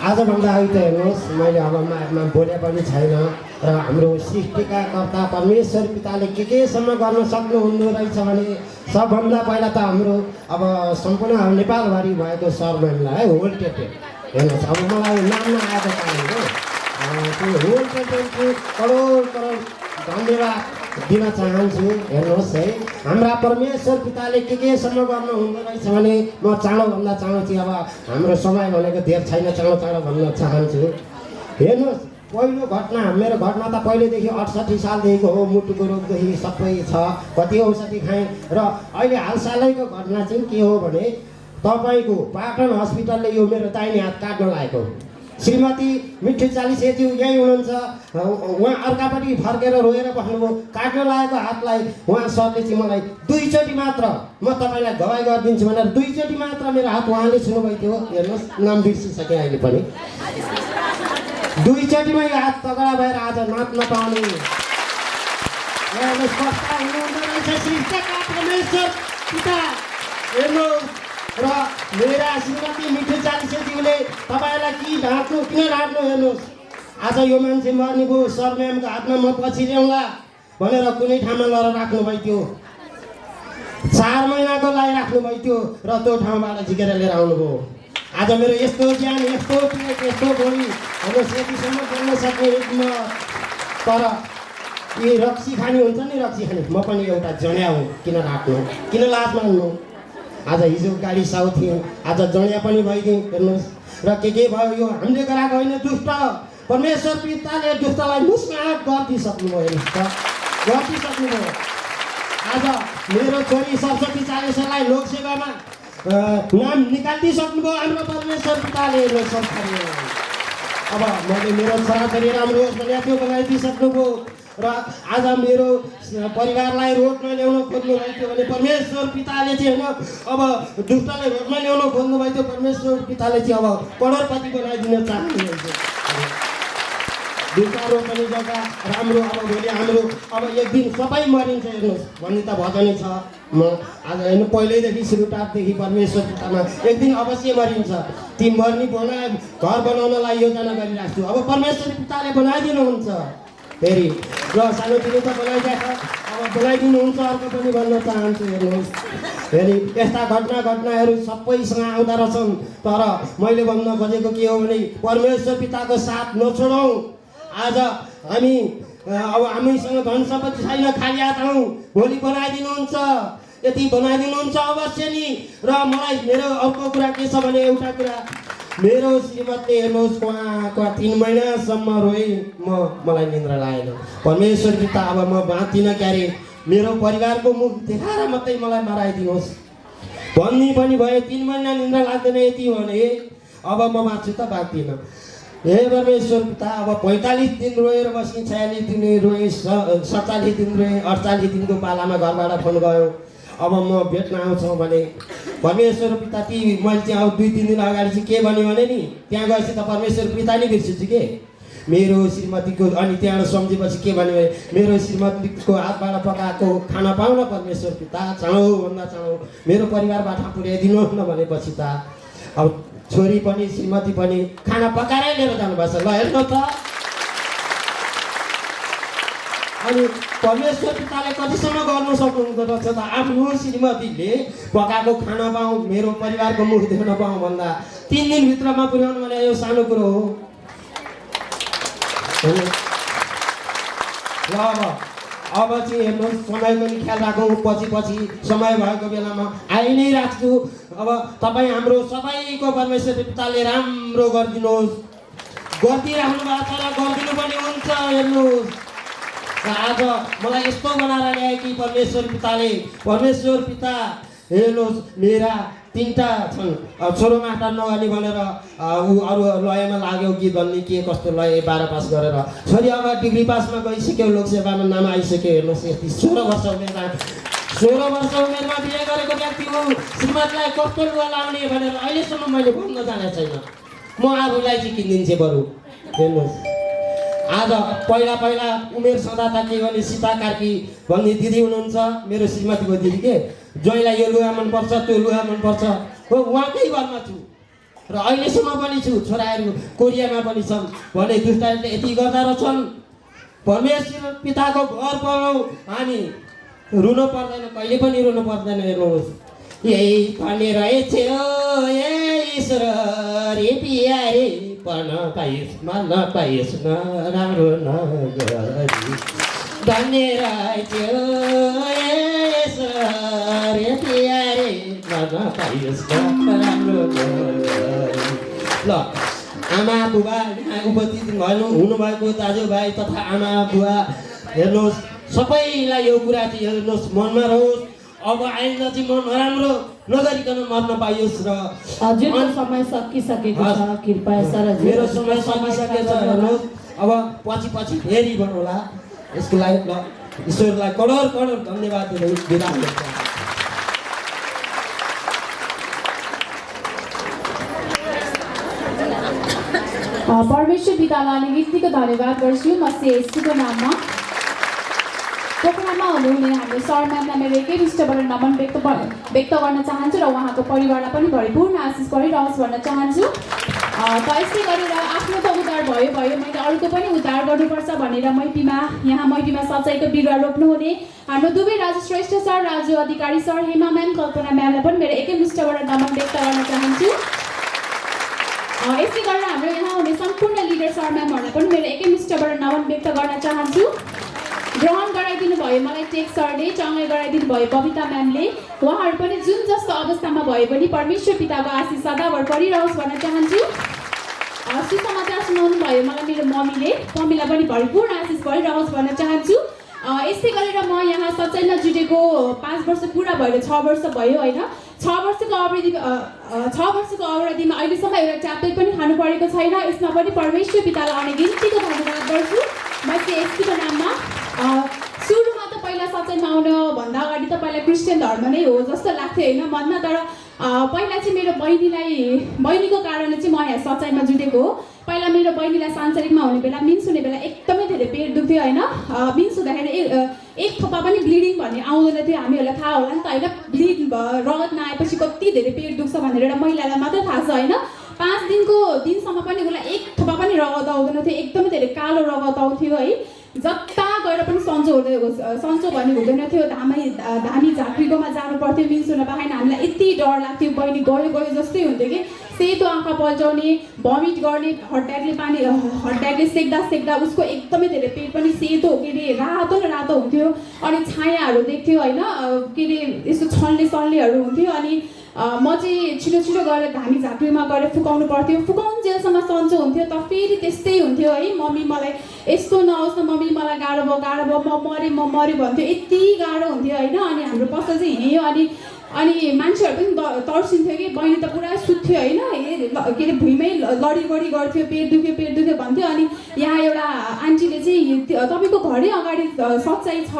आजभन्दा अघि त हेर्नुहोस् मैले अब मागमा बोले पनि छैन र हाम्रो सृष्टिका कर्ता परमेश्वर पिताले केसम्म गर्न सक्नुहुँदो रहेछ भने सबभन्दा पहिला त हाम्रो अब सम्पूर्ण नेपालभरि भएको सरम्यानलाई है होल टेटेड हेर्नुहोस्। अब मलाई नाम नआएको कारणले त्यो होल टेटेडको करोड करोड धन्यवाद दिन चाहन्छु। हेर्नुहोस् है हाम्रा परमेश्वर पिताले केसम्म गर्नुहुँदो रहेछ भने म चाँडोभन्दा चाँडो चाहिँ अब हाम्रो समय भनेको धेर छैन, चाँडो चाँडो भन्न चाहन्छु। हेर्नुहोस् पहिलो घटना मेरो घटना त पहिलेदेखि 68 सालदेखिको हो। मुटुको रोगदेखि सबै छ, कति औषधि खाएँ र अहिले हालसालैको घटना चाहिँ के हो भने तपाईँको पाटन हस्पिटलले यो मेरो दाहिने हात काट्न लागेको। श्रीमती मिठू चालिसेज्यू यहीँ हुनुहुन्छ, उहाँ अर्कापट्टि फर्केर रोएर बस्नुभयो। काट्न लागेको हातलाई उहाँ सरले चाहिँ मलाई दुईचोटि मात्र, म तपाईँलाई गवाई गरिदिन्छु भनेर दुईचोटि मात्र मेरो हात उहाँले छुनुभएको थियो। हेर्नुहोस् नाम बिर्सिसकेँ अहिले पनि। दुईचोटिमा यो हात तगडा भएर आज नाच्न पाउने हेर्नुहोस् कस्ता हुनुहुँदो रहेछ सृष्टिका परमेश्वर पिता। हेर्नुहोस् र मेरा श्रीमती मिठू चालिसेज्यूले तपाईँलाई किन ढाँट्नु हेर्नुहोस्। आज यो मान्छे मर्ने भयो, सर म्यामको हातमा म पछि ल्याउँला भनेर कुनै ठाउँमा लएर राख्नुभएको थियो। 4 महिनाको लागि राख्नुभएको थियो र त्यो ठाउँबाट झिकेर लिएर आउनुभयो। आज मेरो यस्तो ज्यान, यस्तो पेट, यस्तो बोली हेर्नुहोस् यतिसम्म बोल्न सक्ने म। तर यी रक्सी खाने हुन्छ नि, रक्सी खाने म पनि एउटा जन्या हुँ। किन राख्नु, किन लाज मान्नु। आज हिजो गाडी साउ थिएँ, आज जन्या पनि भइदिउँ। हेर्नुहोस् र के भयो यो हामीले गराएको होइन, दुष्ट परमेश्वर पिताले दुष्टलाई मुस्माट गरिदिइसक्नुभयो। हेर्नुहोस् त गरिदिइसक्नुभयो। आज मेरो छोरी सरस्वती चालिसेलाई लोकसेवामा नाम निकालिदिइसक्नुभयो हाम्रो परमेश्वर पिताले। हेर्नुहोस् सरकारले अब मैले मेरो छोराछोरी राम्रो होस् भने त्यो बनाइदिइसक्नुभयो र आज मेरो परिवारलाई रोडमा ल्याउन खोज्नु भएको थियो भने परमेश्वर पिताले चाहिँ होइन अब दुष्टले रोडमा ल्याउन खोज्नु भएको थियो। परमेश्वर पिताले चाहिँ अब करोडपति बनाइदिन चाहनुहुन्छ। दुष्ट रोप्ने जग्गा राम्रो। अब भोलि हाम्रो अब एक दिन सबै मरिन्छ। हेर्नुहोस् भन्ने त भजनै छ। म आज हेर्नु पहिल्यैदेखि सुरुवातदेखि परमेश्वर पितामा एक दिन अवश्य मरिन्छ। ती मर्ने घर बनाउनलाई योजना गरिरहेको छु। अब परमेश्वर पिताले बनाइदिनुहुन्छ फेरि र सानोतिनो त बनाइदिएको, अब बनाइदिनुहुन्छ अर्को पनि भन्न चाहन्छु। हेर्नुहोस् फेरि यस्ता घटनाहरू सबैसँग आउँदा रहेछन्। तर मैले भन्न खोजेको के हो भने परमेश्वर पिताको साथ नछोडौँ। आज हामी अब हामीसँग धन सम्पत्ति छैन, खाली हात हौँ, भोलि बनाइदिनुहुन्छ, यति बनाइदिनुहुन्छ अवश्य नि। र मलाई मेरो अर्को कुरा के छ भने एउटा कुरा मेरो श्रीमतीले हेर्नुहोस् उहाँको 3 महिनासम्म रोएँ मलाई निन्द्रा लागेन। परमेश्वर पिता अब म बाँच्दिनँ क्यारे, मेरो परिवारको मुख देखाएर मात्रै मलाई मराइदिनुहोस् भन्ने पनि भयो। 3 महिना निन्द्रा लाग्दैन यति भने अब म बाँच्छु त बाँच्दिनँ। हे परमेश्वर पिता अब 45 दिन रोएर बस्ने, 46 दिन रोएँ, 47 दिन रोएँ, 48 दिनको पालामा घरबाट फोन गयो अब म भेट्न आउँछौँ भने परमेश्वर पिता ती मैले चाहिँ अब 2-3 दिन अगाडि चाहिँ के भन्यो भने नि त्यहाँ गएपछि त परमेश्वर पिता नै बिर्सिन्छु के मेरो श्रीमतीको। अनि त्यहाँबाट सम्झेपछि के भन्यो भने मेरो श्रीमतीको हातबाट पकाएको खाना पाउन परमेश्वर पिता चाँडोभन्दा चाँडो मेरो परिवारबाट पुर्याइदिनु न भनेपछि त अब छोरी पनि श्रीमती पनि खाना पकाएरै लिएर जानुभएको छ। ल हेर्नु त अनि परमेश्वर पिताले कतिसम्म गर्नु सक्नुहुँदो रहेछ त। आफ्नो श्रीमतीले पकाएको खाना पाऊँ, मेरो परिवारको मुख देख्न पाऊँ भन्दा 3 दिनभित्रमा पुर्याउनु भने यो सानो कुरो हो। ल अब चाहिँ हेर्नुहोस् समयको नि ख्याल राखौँ। पछि समय भएको बेलामा आइ नै राख्छु। अब तपाईँ हाम्रो सबैको परमेश्वर पिताले राम्रो गरिदिनुहोस्। गरिदिइराख्नु भएको छ र गरिदिनु पनि हुन्छ। हेर्नुहोस् आज मलाई यस्तो बनाएर ल्याए कि परमेश्वर पिता हेर्नुहोस् मेरा 3टा छन् छोरो मास्टर नगर्ने भनेर ऊ अरू लयमा लाग्यो गीत भन्ने के कस्तो लय 12 पास गरेर छोरी अब डिग्री पासमा गइसक्यो, लोकसेवामा नाम आइसक्यो। हेर्नुहोस् यति 16 वर्ष उमेरमा बिहे गरेको व्यक्ति हो। श्रीमतीलाई कस्तो लुगा लाउने भनेर अहिलेसम्म मैले भन्न जानेको छैन। म आफूलाई चाहिँ किनिदिन्छु बरु। हेर्नुहोस् आज पहिला उमेर सदा त के भने सीता कार्की भन्ने दिदी हुनुहुन्छ मेरो श्रीमतीको दिदी के ज्वाइँलाई यो लुगा मनपर्छ त्यो लुगा मनपर्छ हो उहाँकै घरमा छु। र अहिलेसम्म पनि छु। छोराहरू कोरियामा पनि छन् भने दुष्टहरूले यति गर्दा रहेछन्। परमेश्वर पिताको घर पाउँ हामी रुनु पर्दैन, कहिले पनि रुनु पर्दैन। हेर्नुहोस् यही भन्ने रहेछ ए ईश्वर रे पियारे पढ्न पाइयोस् मर्न पाइयोस् नराम्रो नगरी धन्य रहेछ ए ईश्वर रे पियारे मर्न पाइयोस् नराम्रो नगरी। ल आमा बुबा यहाँ उपस्थित हुनुभएको दाजुभाइ तथा आमा बुबा हेर्नुहोस्, सबैलाई यो कुरा चाहिँ हेर्नुहोस् मनमा रहोस्। अब आइन्दा चाहिँ म नराम्रो नगरिकन मर्न पाइयोस्। र हजुरको समय सकिसकेको छ, कृपया सरजी मेरो समय सकिसकेको छ। हेर्नुहोस् अब पछि फेरि भन्नुहोला। यसको लागि ल ईश्वरलाई करोड करोड धन्यवाद दिँदै बिदा हुनुहुन्छ। परमेश्वर पितालाई अनि व्यक्तिको धन्यवाद गर्छु। म श्रीको नाममा पोखरामा हुनुहुने हाम्रो सर म्यामलाई मेरो एकै दृष्टिबाट नमन व्यक्त गर्न चाहन्छु र उहाँको परिवारलाई पनि भरिपूर्ण आशिष गरिरहोस् भन्न चाहन्छु। यस्तै गरेर आफ्नो त उद्धार भयो मैले अरूको पनि उद्धार गर्नुपर्छ भनेर मैटीमा सच्चाइको बिरुवा रोप्नुहुने हाम्रो दुवै राजु श्रेष्ठ सर, राजु अधिकारी सर, हेमा म्याम, कल्पना म्यामलाई पनि मेरो एकै दृष्टिबाट नमन व्यक्त गर्न चाहन्छु। यस्तै गरेर हाम्रो यहाँ हुने सम्पूर्ण लिडर सर म्यामहरूलाई पनि मेरो एकै दृष्टिबाट नमन व्यक्त गर्न चाहन्छु। ग्रहण गराइदिनु भयो मलाई टेक सरले, चङ्गाई गराइदिनु भयो बबिता म्यामले। उहाँहरू पनि जुन जस्तो अवस्थामा भए पनि परमेश्वर पिताको आशिष सदाभर परिरहोस् भन्न चाहन्छु। सुसमाचार सुनाउनु भयो मलाई मेरो मम्मीलाई पनि भरिपूर्ण आशिष परिरहोस् भन्न चाहन्छु। यस्तै गरेर म यहाँ सच्चाइमा जुटेको 5 वर्ष पुरा भएर 6 वर्ष भयो होइन। 6 वर्षको अवधिमा अहिलेसम्म एउटा च्याप्टर पनि खानु परेको छैन। यसमा पनि परमेश्वर पितालाई अनगिन्तीको धन्यवाद गर्छु। म एसपीको नाममा सुरुमा त पहिला सच्चाइमा आउनुभन्दा अगाडि त पहिला क्रिस्चियन धर्म नै हो जस्तो लाग्थ्यो होइन मनमा। तर पहिला चाहिँ मेरो बहिनीको कारणले चाहिँ म यहाँ सच्चाइमा जुटेको हो। पहिला मेरो बहिनीलाई सांसारिकमा हुने बेला मिन्स हुने बेला एकदमै धेरै पेट दुख्थ्यो होइन। मिन्स हुँदाखेरि एक थोपा पनि ब्लिडिङ भन्ने आउँदैन थियो। हामीहरूलाई थाहा होला नि त होइन, रगत नआएपछि कति धेरै पेट दुख्छ भनेर एउटा महिलालाई मात्रै थाहा छ होइन। 5 दिनसम्म पनि उसलाई एक थोपा पनि रगत आउँदैन थियो, एकदमै धेरै कालो रगत आउँथ्यो है। जता गएर पनि सन्चो भन्ने हुँदैन थियो। धामी झाँक्रीकोमा जानु पर्थ्यो मिन्स हुन पाएन। हामीलाई यति डर लाग्थ्यो, बहिनी गयो जस्तै हुन्थ्यो कि सेतो आँखा पल्टाउने, भमिट गर्ने, हटब्यागले सेक्दा उसको एकदमै धेरै पेट पनि सेतो के अरे रातो हुन्थ्यो। अनि छायाहरू देख्थ्यो होइन, के अरे यस्तो छल्लेहरू हुन्थ्यो। अनि म चाहिँ छिटो गएर धामी झाँक्रीमा गएर फुकाउनु पर्थ्यो। फुकाउन्जेलसम्म सन्चो हुन्थ्यो त फेरि त्यस्तै हुन्थ्यो है। मम्मी मलाई यस्तो नहोस् न मम्मी, मलाई गाह्रो भयो म मरेँ भन्थ्यो, यति गाह्रो हुन्थ्यो होइन। अनि हाम्रो पसल चाहिँ हिँड्यो। अनि मान्छेहरू पनि तर्सिन्थ्यो कि बहिनी त पुरा सुत्थ्यो होइन, के अरे भुइँमै लडी गर्थ्यो, पेट दुख्यो भन्थ्यो। अनि यहाँ एउटा आन्टीले चाहिँ तपाईँको घरै अगाडि सच्चाइ छ,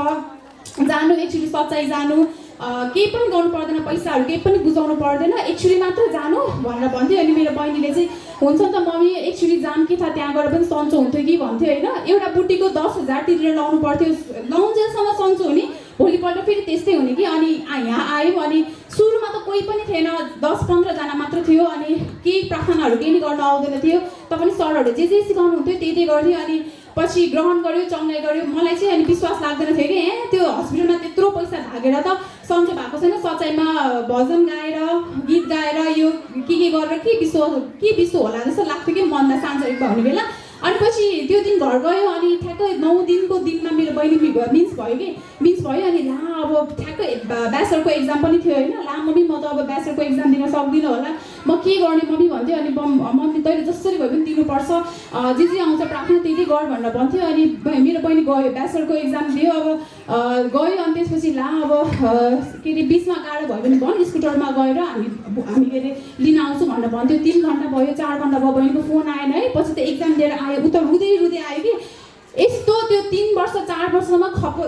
जानु एकचोटि सच्चाइ जानु, केही पनि गर्नु पर्दैन, पैसाहरू केही पनि बुझाउनु पर्दैन, एकचोटि मात्र जानु भनेर भन्थ्यो। अनि मेरो बहिनीले चाहिँ हुन्छ नि त मम्मी एकचोटि जाम कि था, त्यहाँ गएर पनि सन्चो हुन्थ्यो कि भन्थ्यो होइन। एउटा बुट्टीको 10,000 तिरेर लाउनु पर्थ्यो, लाउन्जेलसम्म सन्चो हुने, भोलिपल्ट फेरि त्यस्तै हुने कि। अनि यहाँ आयौँ। अनि सुरुमा त कोही पनि थिएन, 10-15 जना मात्र थियो। अनि केही प्रार्थनाहरू केही गर्न आउँदैन थियो, तपाईँ सरहरू जे सिकाउनु हुन्थ्यो त्यही गर्थ्यो। अनि पछि ग्रहण गर्यो, चङ्गाई गर्यो। मलाई चाहिँ अनि विश्वास लाग्दैन थियो कि त्यो हस्पिटलमा त्यत्रो पैसा भागेर त सन्चो भएको छैन। सच्चाइमा भजन गाएर, गीत गाएर, यो के गरेर के विश्व होला जस्तो लाग्थ्यो कि मनमा सांसारिकमा हुने बेला। अनि पछि त्यो दिन घर गयो। अनि ठ्याक्कै 9 दिनको दिनमा मेरो बहिनी मिन्स भयो। अनि ला अब ठ्याक्कै ब्याचलरको एक्जाम पनि थियो होइन। ला मम्मी म त अब ब्याचलरको एक्जाम दिन सक्दिनँ होला, म के गर्ने मम्मी भन्थ्यो। अनि मम्मी तैँले जसरी भए पनि दिनुपर्छ, जे आउँछ प्रार्थना त्यही गर भनेर भन्थ्यो। अनि मेरो बहिनी गयो, ब्याचलरको एक्जाम दियो, अब गयो। अनि त्यसपछि ला अब के अरे बिचमा गाह्रो भयो भने भन स्कुटरमा गएर हामी के अरे लिन आउँछु भनेर भन्थ्यो। 3 घन्टा भयो, 4 घन्टा भयो, बहिनीको फोन आएन है। पछि त एक्जाम दिएर आयो, उता रुँदै आयो कि यस्तो। त्यो 3 वर्ष 4 वर्षसम्म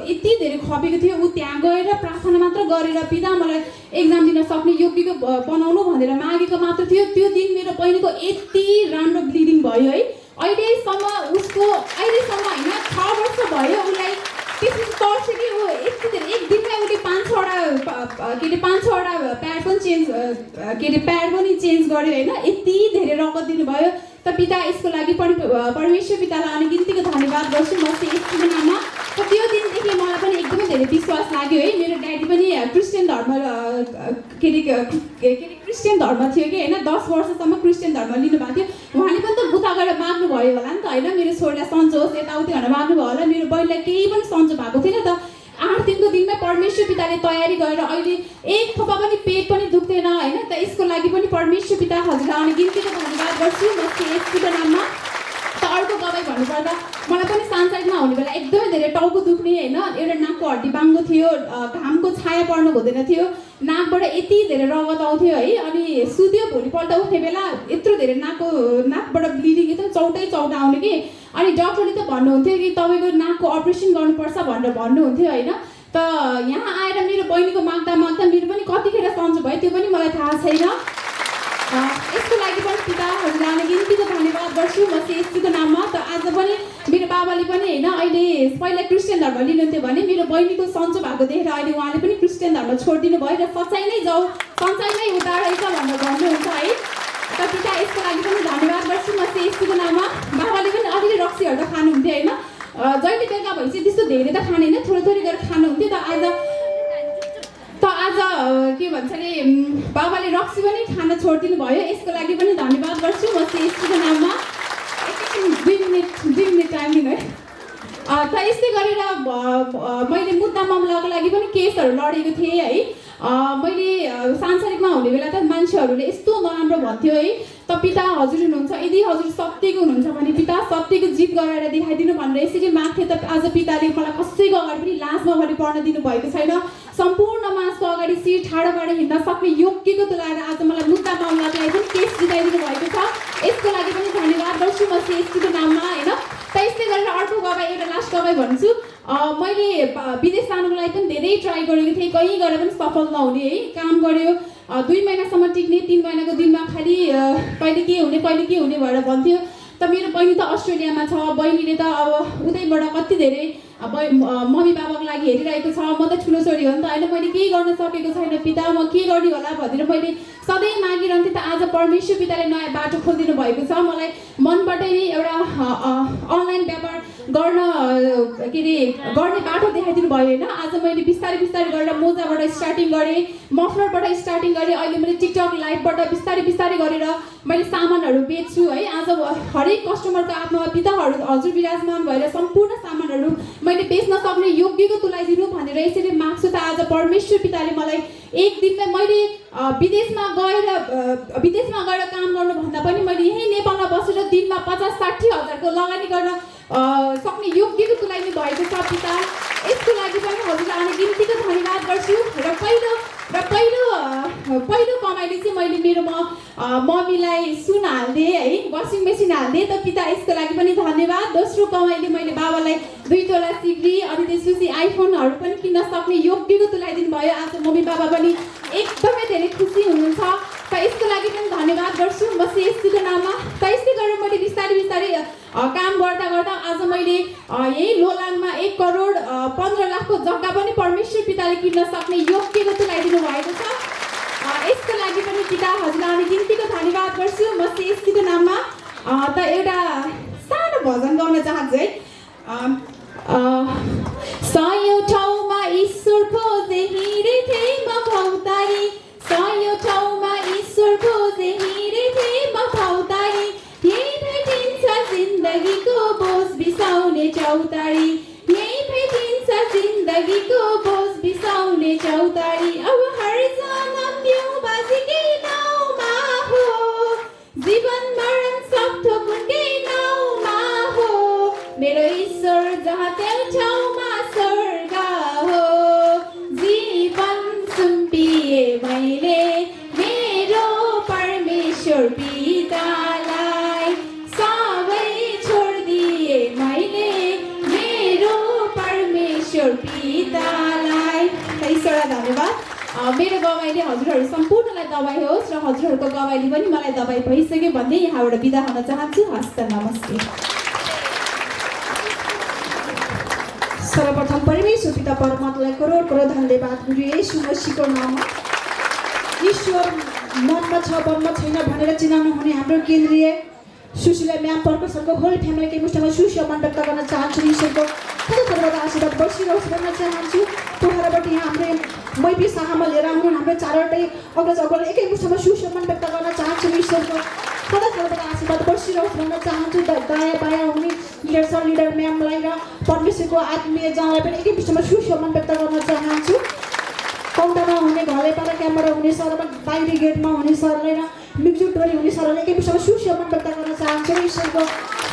यति धेरै खपेको थियो। ऊ त्यहाँ गएर प्रार्थना मात्र गरेर पिता मलाई एक्जाम दिन सक्ने योग्यको बनाउनु भनेर मागेको मात्र थियो। त्यो दिन मेरो बहिनीको यति राम्रो ब्लिडिङ भयो है। अहिलेसम्म होइन 6 वर्ष भयो उसलाई। त्यसपछि तर्छ कि ऊ यति धेरै, एक दिनमै उसले 5-6वटा के अरे 5-6वटा प्याड पनि चेन्ज के अरे प्याड पनि चेन्ज गर्यो होइन। यति धेरै रगत दिनुभयो। त पिता यसको लागि परमेश्वर पितालाई अनगिन्तीको धन्यवाद गर्छु म चाहिँ यसको नाममा। त त्यो दिनदेखि मलाई पनि एकदमै धेरै विश्वास लाग्यो है। मेरो ड्याडी पनि क्रिस्चियन धर्म के अरे क्रिस्चियन धर्म थियो कि होइन। 10 वर्षसम्म क्रिस्चियन धर्म लिनुभएको थियो। उहाँले पनि त गुता गरेर माग्नु भयो होला नि त होइन। मेरो छोरीलाई सन्चो होस् यताउति भनेर माग्नु भयो होला। मेरो बहिनीलाई केही पनि सन्चो भएको थिएन त। 8 दिनको दिनमै परमेश्वर पिताले तयारी गरेर अहिले एक थोपा पनि पेट पनि दुख्दैन होइन। त यसको लागि पनि परमेश्वर पिता हजुरलाई अनगिन्तीको धन्यवाद गर्छु म यसको नाममा। त अर्को गवाई भन्नुपर्दा मलाई पनि सांसारिकमा हुने बेला एकदमै धेरै टाउको दुख्ने होइन। एउटा नाकको हड्डी बाङ्गो थियो। घामको छाया पर्नु हुँदैन थियो। नाकबाट यति धेरै रगत आउँथ्यो है। अनि सुत्यो भोलिपल्ट उठ्ने बेला यत्रो धेरै नाकबाट ब्लिडिङ एकदम चौटा आउने कि। अनि डक्टरले त भन्नुहुन्थ्यो कि तपाईँको नाकको अपरेसन गर्नुपर्छ भनेर भन्नुहुन्थ्यो होइन। त यहाँ आएर मेरो बहिनीको माग्दा मेरो पनि कतिखेर सन्चो भयो त्यो पनि मलाई थाहा छैन। यसको लागि पनि पिता हजुरलाई अनगिन्तीको धन्यवाद गर्छु म यसको नाममा। त आज पनि मेरो बाबाले पनि होइन अहिले पहिला क्रिस्चियन धर्म लिनुहुन्थ्यो भने मेरो बहिनीको सन्चो भएको देखेर अहिले उहाँले पनि क्रिस्चियन धर्म छोडिदिनु भयो र सच्चाइ नै जाऊ सञ्चाइ नै उता रहेछ भनेर भन्नुहुन्छ है। त पिता यसको लागि पनि धन्यवाद गर्छु म यसको नाममा। बाबाले पनि अलिअलि रक्सीहरू त खानुहुन्थ्यो होइन। जहिले बेलुका भएपछि त्यस्तो धेरै त खाने होइन थोरै गरेर खानुहुन्थ्यो। त आज के भन्छ अरे बाबाले रक्सी पनि खान छोडिदिनु भयो। यसको लागि पनि धन्यवाद गर्छु म यसको नाममा। एकछिन 2 मिनट टाइम दिनु है। त यस्तै गरेर मैले मुद्दा मामलाको लागि पनि केसहरू लडेको थिएँ है। मैले सांसारिकमा हुने बेला त मान्छेहरूले यस्तो नराम्रो भन्थ्यो है। त पिता हजुर हुनुहुन्छ यदि हजुर सत्यको हुनुहुन्छ भने पिता सत्यको जित गराएर देखाइदिनु भनेर यसरी माग्थे। त आज पिताले मलाई कसैको अगाडि पनि लाजमा अगाडि पर्न दिनुभएको छैन। सम्पूर्ण मासको अगाडि शिर ठाडो गरेर हिँड्न सक्ने योग्यको तुलाएर आज मलाई मुद्दा मामलाको लागि पनि केस जिताइदिनु भएको छ। यसको लागि पनि धन्यवाद गर्छु म यसको नाममा होइन। त यस्तै गरेर अर्को गवाई एउटा लास्ट गवाई भन्छु। मैले विदेश जानुको लागि पनि धेरै ट्राई गरेको थिएँ। कहीँ गएर पनि सफल नहुने है। काम गऱ्यो 2 महिनासम्म टिक्ने 3 महिनाको दिनमा खालि कहिले के हुने भएर भन्थ्यो। त मेरो बहिनी त अस्ट्रेलियामा छ। बहिनीले त अब उतैबाट कति धेरै मम्मी बाबाको लागि हेरिरहेको छ। म त ठुलो छोरी हो नि त होइन। मैले केही गर्न सकेको छैन पिता म के गर्ने होला भनेर मैले सधैँ मागिरहन्थेँ। त आज परमेश्वर पिताले नयाँ बाटो खोलिदिनु भएको छ। मलाई मनबाटै नै एउटा अनलाइन व्यापार गर्ने बाटो देखाइदिनु भयो होइन। आज मैले बिस्तारै गरेर मोजाबाट स्टार्टिङ गरेँ मफलरबाट स्टार्टिङ गरेँ। अहिले मैले टिकटक लाइभबाट बिस्तारै गरेर मैले सामानहरू बेच्छु है। आज हरेक कस्टमरको आत्मामा पिता हजुर विराजमान भएर सम्पूर्ण सामानहरू मैले बेच्न सक्ने योग्यको तुलाइदिनु भनेर यसरी माग्छु। त आज परमेश्वर पिताले मलाई एक दिनमा मैले विदेशमा गएर काम गर्नुभन्दा पनि मैले यहीँ नेपालमा बसेर दिनमा 50-60 हजारको लगानी गर्न सक्ने योग्यको तुलाइदिनु भएको छ पिता। यसको लागि पनि हजुरलाई अनगिन्तीको धन्यवाद गर्छु। र पहिलो कमाइले चाहिँ मैले मेरो मम्मीलाई सुन हालिदिएँ है वासिङ मेसिन हालिदिएँ। त पिता यसको लागि पनि धन्यवाद। दोस्रो कमाइले मैले बाबालाई 2 तोला सिक्री अनि त्यसपछि आइफोनहरू पनि किन्न सक्ने योग्यको तुलाइदिनु भयो। आज मम्मी बाबा पनि एकदमै धेरै खुसी हुनुहुन्छ। त यसको लागि पनि धन्यवाद गर्छु म यसको नाममा। त यस्तै गरेर मैले बिस्तारै काम गर्दा आज मैले यही लोलाङमा 1 करोड 15 लाखको जग्गा पनि परमेश्वर पिताले किन्न सक्ने योग्यको तुलाइदिनु भएको छ। यसको लागि पनि पिता हजुरलाई अनगिन्तीको धन्यवाद गर्छु म यसको नाममा। त एउटा सानो भजन गाउन चाहन्छु है। सयौं ठाउँमा ईश्वर खोजे हिँडेथे म भौतारी। सयौं ठाउँमा ईश्वर खोजे हिँडेथे म भौतारी। यही भेटिन्छ जिन्दगीको बोझ बिसाउने चौतारी। यही भेटिन्छ जिन्दगीको बोझ बिसाउने चौतारी। अब हर जन्म त्यो बाजीकै नाउँमा हो। जीवन मरण सब थोक उनकै नाउँमा हो। मेरो ईश्वर जहाँ त्यो ठाउँमा स्वर्ग हो। जीवन सुम्पिए मैले मेरो परमेश्वर पितालाई। सबै छोडिदिए मैले मेरो परमेश्वर पितालाई। ईश्वरलाई धन्यवाद। मेरो गवाईले हजुरहरू सम्पूर्णलाई दबाई होस् र हजुरहरूको गवाईले पनि मलाई दबाई भइसक्यो भन्दै यहाँबाट बिदा हुन चाहन्छु। हस्त नमस्ते। सर्वप्रथम परमेश्वर पिता परमात्मालाई करोड करोड धन्यवाद गुरु येशू मसीहको नाममा। ईश्वर मनमा छ वनमा छैन भनेर चिनाउनु हुने हाम्रो केन्द्रीय सुशीला म्याम पर्कसरको होल फ्यामिलीकै मुष्टमा सुसम्मान व्यक्त गर्न चाहन्छु। ईश्वरको थोरबाट आशीर्वाद बसिरहोस् भन्न चाहन्छु। पोखराबाट यहाँ हाम्रो मैपी शाखामा लिएर आउनु हाम्रो चारवटै अग्रज अग्रज एकै मुष्टमा सुसम्मान व्यक्त गर्न चाहन्छु। ईश्वरको थोरबाट आशीर्वाद बसिरहोस् भन्न चाहन्छु। दायाँ बायाँ हुने लिडर म्यामलाई र परमेश्वरको आत्मीय जहाँलाई पनि एकै मुष्टमा सुसम्मान व्यक्त गर्न चाहन्छु। काउन्टरमा हुने घलेपारा क्यामेरा हुने सरमा बाहिरी गेटमा हुने सरलाई र मिक्जुट डोरी हुने सरलाई एकै विषयमा सुसम्मान व्यक्त गर्न चाहन्छु। ईश्वरको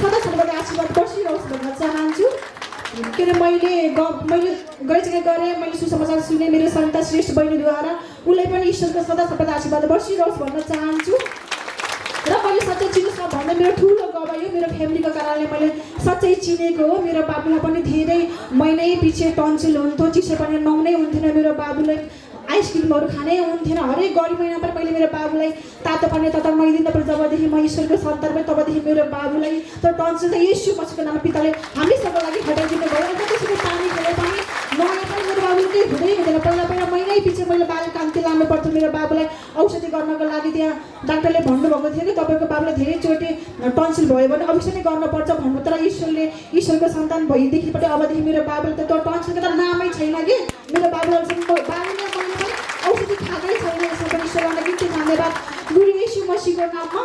सदासर्वदा आशीर्वाद बसिरहोस् भन्न चाहन्छु। के अरे मैले गइसकेको गरेँ मैले सुसमाचार सुने मेरो सन्ता श्रेष्ठ बहिनीद्वारा उसलाई पनि ईश्वरको सदासर्वदा आशीर्वाद बसिरहोस् भन्न चाहन्छु। र मैले सच्चै चिनोस् न भन्दा मेरो ठुलो गवाई हो। मेरो फ्यामिलीको कारणले मैले सच्चै चिनेको हो। मेरो बाबुलाई पनि धेरै महिनै पछि टन्सिल हुन्थ्यो, चिसो पनि नुहाउनै हुन्थेन। मेरो बाबुलाई आइसक्रिमहरू खानै हुन्थेन। हरेक गरी महिना पनि मैले मेरो बाबुलाई तातो पानी नुहाइदिनु पर्छ। जबदेखि म ईश्वरको सन्तान पनि तबदेखि मेरो बाबुलाई त टन्सिल त येशू मसीहको नाममा पिताले हामी सबैको लागि हटाइदिनु भयो। अन्त त्यसरी पानी खेले पनि नुहाए पनि मेरो बाबुले केही हुँदै हुँदैन। पहिला महिनै पछि मैले बाल कान्ति लानु पर्थ्यो। मेरो बाबुलाई औषधि गर्नको लागि त्यहाँ डाक्टरले भन्नुभएको थियो कि तपाईँको बाबुलाई धेरैचोटि टन्सिल भयो भने अवश्य नै गर्नुपर्छ भन्नु। तर ईश्वरको सन्तान भइदेखिबाट अबदेखि मेरो बाबुले त त्यो टन्सिलको त नामै छैन कि मेरो बाबुलाई बाबुले औषधि खाँदै छैन। यसमा पनि ईश्वरलाई निकै धन्यवाद गुरु येशू मसीहको नाममा।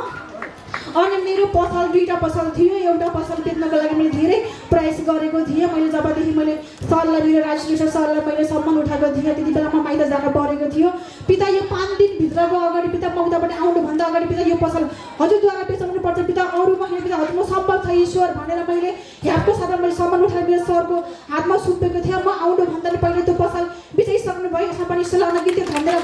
अनि मेरो पसल दुईवटा पसल थियो। एउटा पसल बेच्नको लागि मैले धेरै प्रयास गरेको थिएँ। मैले जबदेखि मैले सरलाई मेरो राजकिशोर सरलाई मैले सम्मान उठाएको थिएँ त्यति बेला म माइत जान परेको थियो। पिता यो 5 दिनभित्रको अगाडि पिता म उताबाट आउनुभन्दा अगाडि पिता यो पसल हजुरद्वारा बेचाउनु पर्छ पिता। अरू महिना पिता हजुर म सम्भव छ ईश्वर भनेर मैले ह्यापको साथमा मैले सम्मान उठाएर मेरो सरको हातमा सुम्पेको थिएँ। म आउनुभन्दा पहिले त्यो पसल बेचाइसक्नु भयो। यसमा पनि ईश्वरलाई अनगिन्ती धन्यवाद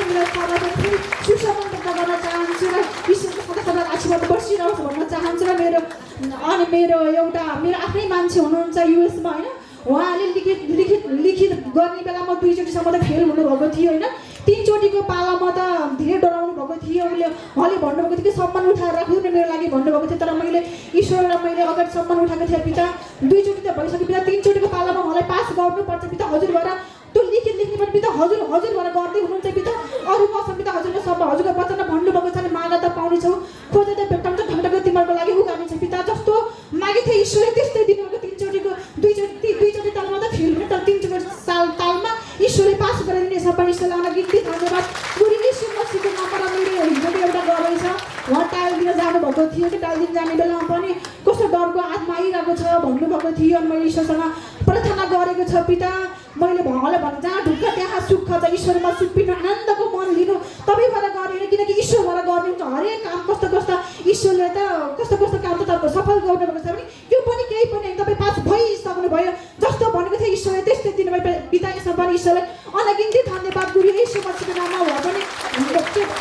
मेरो सरलाई फेरि सुसम्मान व्यक्त गर्न चाहन्छु र ईश्वरको सदा आशीर्वाद बसिरहोस् भन्न चाहन्छु। र मेरो एउटा मेरो आफ्नै मान्छे हुनुहुन्छ युएसमा होइन। उहाँले लिखित गर्ने बेला म 2 चोटिसम्म त फेल हुनुभएको थियो होइन। 3 चोटिको पालामा त धेरै डराउनु भएको थियो। उहाँले भन्नुभएको थियो कि सम्मान उठाएर राख्नु न मेरो लागि भन्नुभएको थियो। तर मैले ईश्वरलाई मैले अगाडि सम्मान उठाएको थिएँ पिता। 2 चोटि त भइसक्यो पिता। 3 चोटिको पालामा उहाँलाई पास गर्नुपर्छ पिता। हजुर भएर त्यो लेख्ने पनि पिता हजुर भएर गर्दै हुनुहुन्छ पिता। अरू मसँग पिता हजुरले सब हजुरको वचन भन्नुभएको छ भने मागा त पाउनेछौ, खोजेर त भेट्टाउँछ, ढकढक तिमीहरूको लागि उगानी छ पिता। जस्तो मागे थिए ईश्वरले त्यस्तै दिनुभएको। 3 चोटिको 2 चोटि तालमा त फेल हुने तर 3 चोटि तालमा ईश्वरले पास गराइदिने सबै ईश्वरलाई अनगिन्ती धन्यवाद गुरु येशू मसीहको नाममा। मेरो हिजोको एउटा गवाई छ। उहाँ टाइल दिन जानुभएको थियो कि टाइल दिन जाने बेलामा पनि कस्तो डरको आत्मा आइरहेको छ भन्नुभएको थियो। अनि मैले ईश्वरसँग प्रार्थना गरेको छ पिता। मैले उहाँलाई भने जहाँ ढुक्क त्यहाँ सुख छ। ईश्वरमा सुप्पिनु आनन्दको मन लिनु तपाईँबाट गरेन किनकि ईश्वरबाट गर्ने हुन्छ। हरेक काम कस्तो ईश्वरले त कस्तो काम त तपाईँ सफल गर्नुभएको छ भने यो पनि केही पनि तपाईँ पास भइसक्नु भयो। जस्तो भनेको थियो ईश्वरले त्यस्तै दिनुभयो पिता। यसमा पनि ईश्वरलाई अनगिन्ती धन्यवाद गुरु येशू मसीहको नाममा। उहाँ पनि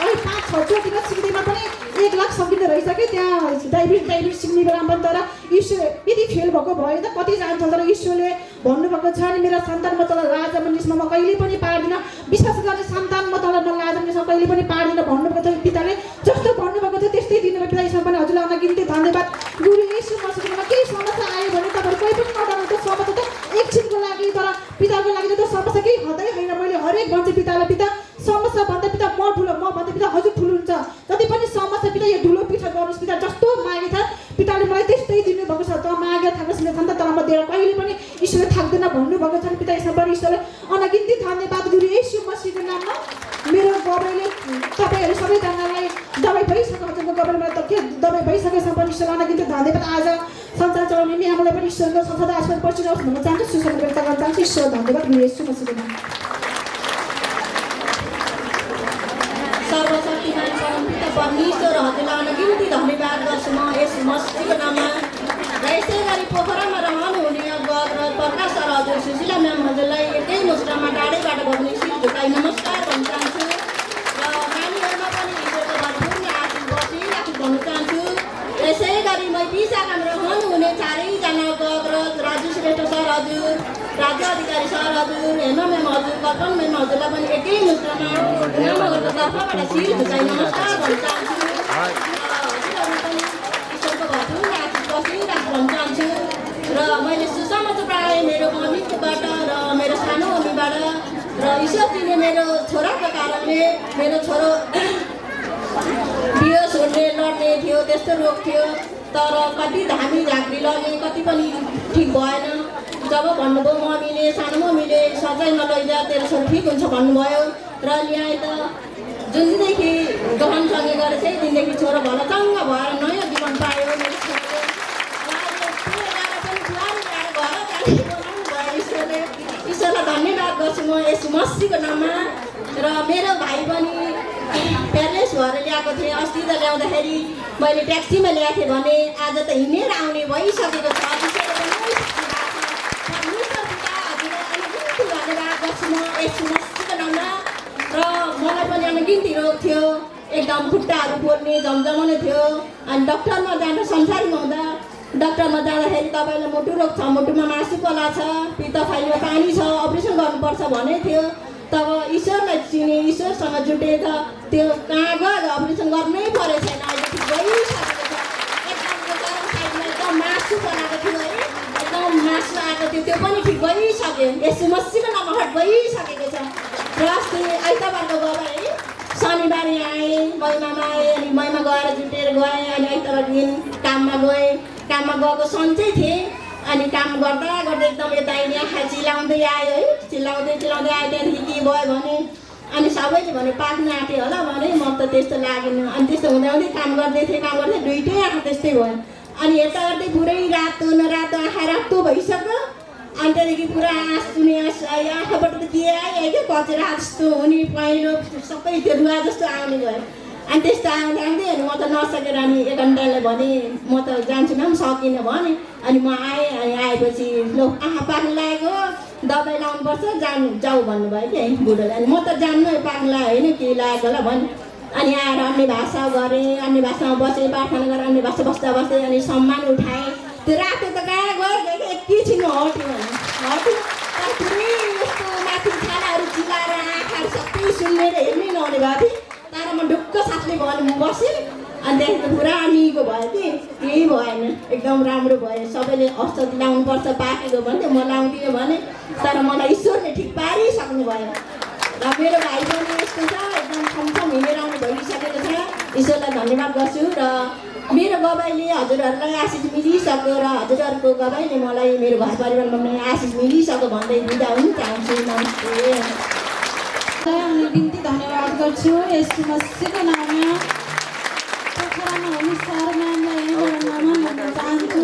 अहिले 5-6 चोटिमा सिक्दैमा पनि 1 लाख सकिँदो रहेछ कि त्यहाँ डाइबिट सिक्ने बेलामा पनि। तर ईश्वर यदि फेल भएको भयो त कति जान्छ। तर ईश्वरले भन्नुभएको छ नि मेरो सन्तान म तँलाई लाज मनिसमा म कहिले पनि पार्दिनँ। विश्वास गर्ने सन्तान म तँलाई म लाज मनिसमा कहिले पनि पार्दिनँ भन्नुभएको छ पिताले। जस्तो भन्नुभएको थियो त्यस्तै दिनुभयो पिता। यसमा पनि हजुरलाई अनगिन्ती धन्यवाद गुरु येशू मसीहमा। केही समस्या आयो भने तपाईँहरू कोही पनि नडराउनु। त्यो समस्या त एकछिनको लागि तर पिताको लागि त त्यो समस्या केही हुँदै होइन। मैले हरेक भन्छु पितालाई पिता समस्या भन्दा पिता म ठुलो, म भन्दा पिता हजुर ठुलो हुन्छ। जति पनि समस्या पिता यो ठुलो पिठा गर्नुहोस् पिता। जस्तो मागे छ पिताले मलाई त्यस्तै दिनुभएको छ। त मागे थाक्नुहोस् न त म दिएर कहिले पनि ईश्वरले थाक्दैन भन्नुभएको छ पिता। यसमा पनि ईश्वरलाई अनगिन्ती धन्यवाद गुरु येशू मसीहको नाममा। मेरो गवाईले तपाईँहरू सबैजनालाई दबाई भइसक्यो। हजुरको गवाईमा त के दबाई भइसकेसम्म पनि ईश्वरलाई अनगिन्ती धन्यवाद। आज संसार चलाउने नियमलाई पनि ईश्वरको सदा आशीर्वाद बसिरहोस् भन्न चाहन्छु। सुसम्मान व्यक्त गर्न चाहन्छु। ईश्वर धन्यवाद गुरु येशू मसीहको नाममा। सर्वशक्तिमान परमपिता परमेश्वर हजुरलाई अनगिन्ती धन्यवाद गर्छु म यस मसीहको नाममा। र यसै गरी पोखरामा रहनुहुने अग्रज र प्रकाश सर हजुर सुशीला म्याम हजुरलाई एकै मुस्टामा टाढैबाट बग्ने शिर झुकाइ नमस्कार भन्न चाहन्छु। र नानीहरूमा पनि ईश्वरको भरपूर्ण आशीष बसिराखी भन्न चाहन्छु। यसै गरी मैपी शाखामा रहनुहुने 4जना अग्रज राजु श्रेष्ठ सर हजुर, राज्य अधिकारी सर हजुर, हेमा म्याम हजुर, कल्पना म्याम हजुरलाई पनि एकै मुस्टामा नामहरूको तर्फबाट शिर झुकाइ नमस्कार भन्न चाहन्छु। हजुरहरू पनि ईश्वरको भरपूर्ण आशीष बसिराखी भन्न चाहन्छु। र मैले सुसमाचार प्राय मेरो मम्मीबाट र ईश्वरजीले मेरो छोराको कारणले मेरो छोरो बिहोस हुने लड्ने थियो, त्यस्तो रोग थियो। तर कति धामी झाँक्री लगे, कति पनि ठिक भएन। जब भन्नुभयो मम्मीले, सानो मम्मीले सचाइमा लैजा तेरो छोरो ठिक हुन्छ भन्नुभयो र ल्याए त। जुन दिनदेखि ग्रहणसँगै गरेर चाहिँ दिनदेखि छोरो भला चङ्ग भएर नयाँ जीवन पायो मेरो छोराले। ईश्वरलाई धन्यवाद गर्छु म यस मसीको नाममा। र मेरो भाइ पनि प्यारेन्ट्स भएर ल्याएको थिएँ। अस्ति त ल्याउँदाखेरि मैले ट्याक्सीमा ल्याएको थिएँ भने आज त हिँडेर आउने भइसकेको छ। धन्यवाद गर्छु म यस मसीको नाममा। र मलाई पनि अनगिन्ती रोग थियो, एकदम खुट्टाहरू पोल्ने झमझमाउने थियो। अनि डक्टरमा जाँदा संसारमा हुँदा डक्टरमा जाँदाखेरि तपाईँलाई मुटु रोग छ, मुटुमा मासु पला छ, पित्तथलीमा पानी छ, अपरेसन गर्नुपर्छ भने थियो। तब ईश्वरलाई चिने, ईश्वरसँग जुटे त त्यो कहाँ गएर अपरेसन गर्नै परेको छैन। अहिले ठिक भइसकेको छ। एकदम मासु बनाएको थियो है, एकदम मासु आएको थियो, त्यो पनि ठिक भइसक्यो। यसो मसीको नाममा हट भइसकेको छ। र अस्ति आइतबारको गएर है, शनिबार आएँ, महिमामा आएँ। अनि महिमा गएर जुटेर गएँ। अनि आइतबार दिन काममा गएँ। काममा गएको सन्चै थिएँ। अनि काम गर्दा गर्दा एकदम यता आँखा चिलाउँदै आयो है, चिलाउँदै आयो। त्यहाँदेखि के भयो भने अनि सबैले भने पाक्न आँट्यो होला भने म त त्यस्तो लागेन। अनि त्यस्तो हुँदै हुँदै काम गर्दै थिएँ, दुइटै आँखा त्यस्तै भयो। अनि यता गर्दै पुरै रातो नरातो आँखा रातो भइसक्यो। अनि त्यहाँदेखि पुरा आँसुने आँसु आयो, आँखाबाट त के आयो क्या, कचेरा जस्तो हुने, पहेँलो सबै त्यो रुवा जस्तो आउने भयो। अनि त्यस्तो आउँदै अनि म त नसकेर अनि एकान्डालाई भने म त जान्छु न, सकिनँ भने। अनि म आएँ। अनि आएपछि लो आँखा पाक्नु लागेको, दबाई लाउनुपर्छ, जाऊ भन्नुभयो कि बुढोले। अनि म त जान्नु पाक्नु लाग्यो होइन, के लागेको होला भने। अनि आएर अन्य भाषा गरेँ, अन्य भाषामा बसेँ, प्रार्थना गरेँ। अन्य भाषा बस्दा अनि सम्मान उठाएँ। त्यो रातो त कहाँ गयो, एकैछिनमा हट्यो भने हट्यो। तर पुरै यस्तो माथि छालाहरू चिलाएर आँखाहरू सबै सुन्नेर हेर्नै नहुने भएको थिएँ। तर म ढुक्क साथले बसेँ। अनि त्यहाँदेखि पुरा निको भयो कि केही भएन, एकदम राम्रो भयो। सबैले औषधि लाउनुपर्छ पाकेको भन्थ्यो, म लाउँदिनँ भने। तर मलाई ईश्वरले ठिक पारिसक्नु भयो। र मेरो भाइ पनि यस्तो छ, एकदम छमछम हिँडेर आउनु भइसकेको छ। ईश्वरलाई धन्यवाद गर्छु। र मेरो गवाईले हजुरहरूलाई आशिष मिलिसक्यो र हजुरहरूको गवाईले मलाई मेरो घर परिवारमा पनि आशिष मिलिसक्यो भन्दै बिदा हुन चाहन्छु। नमस्ते। बिन्ती धन्यवाद गर्छु यस मसीको नाममा। पोखरामा हुने सरमानलाई नमन भन्न चाहन्छु।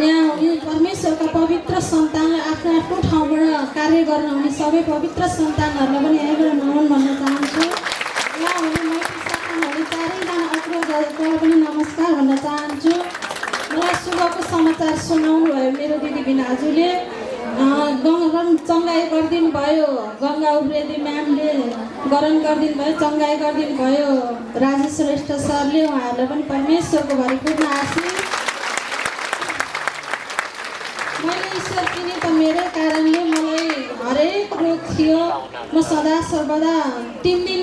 यहाँ हुने परमेश्वरका पवित्र सन्तानले आफ्नो आफ्नो ठाउँबाट कार्य गर्न हुने सबै पवित्र सन्तानहरूलाई पनि यहीँबाट नमन भन्न चाहन्छु। यहाँ हुने मैत्री शाखामा हुने चारैजना अग्रजहरूलाई पनि नमस्कार भन्न चाहन्छु। मलाई शुभको समाचार सुनाउनु भयो मेरो दिदी बिनाजुले। चङ्गाई गरिदिनु भयो, गङ्गा उप्रेती म्यामले गरण गरिदिनु भयो, चङ्गाई गरिदिनु भयो राजेश श्रेष्ठ सरले। उहाँहरूलाई पनि परमेश्वरको भरिपूर्ण आशीष। मैले ईश्वर किने त मेरै कारणले मलाई हरेक रोग थियो। म सदा सर्वदा 3 दिन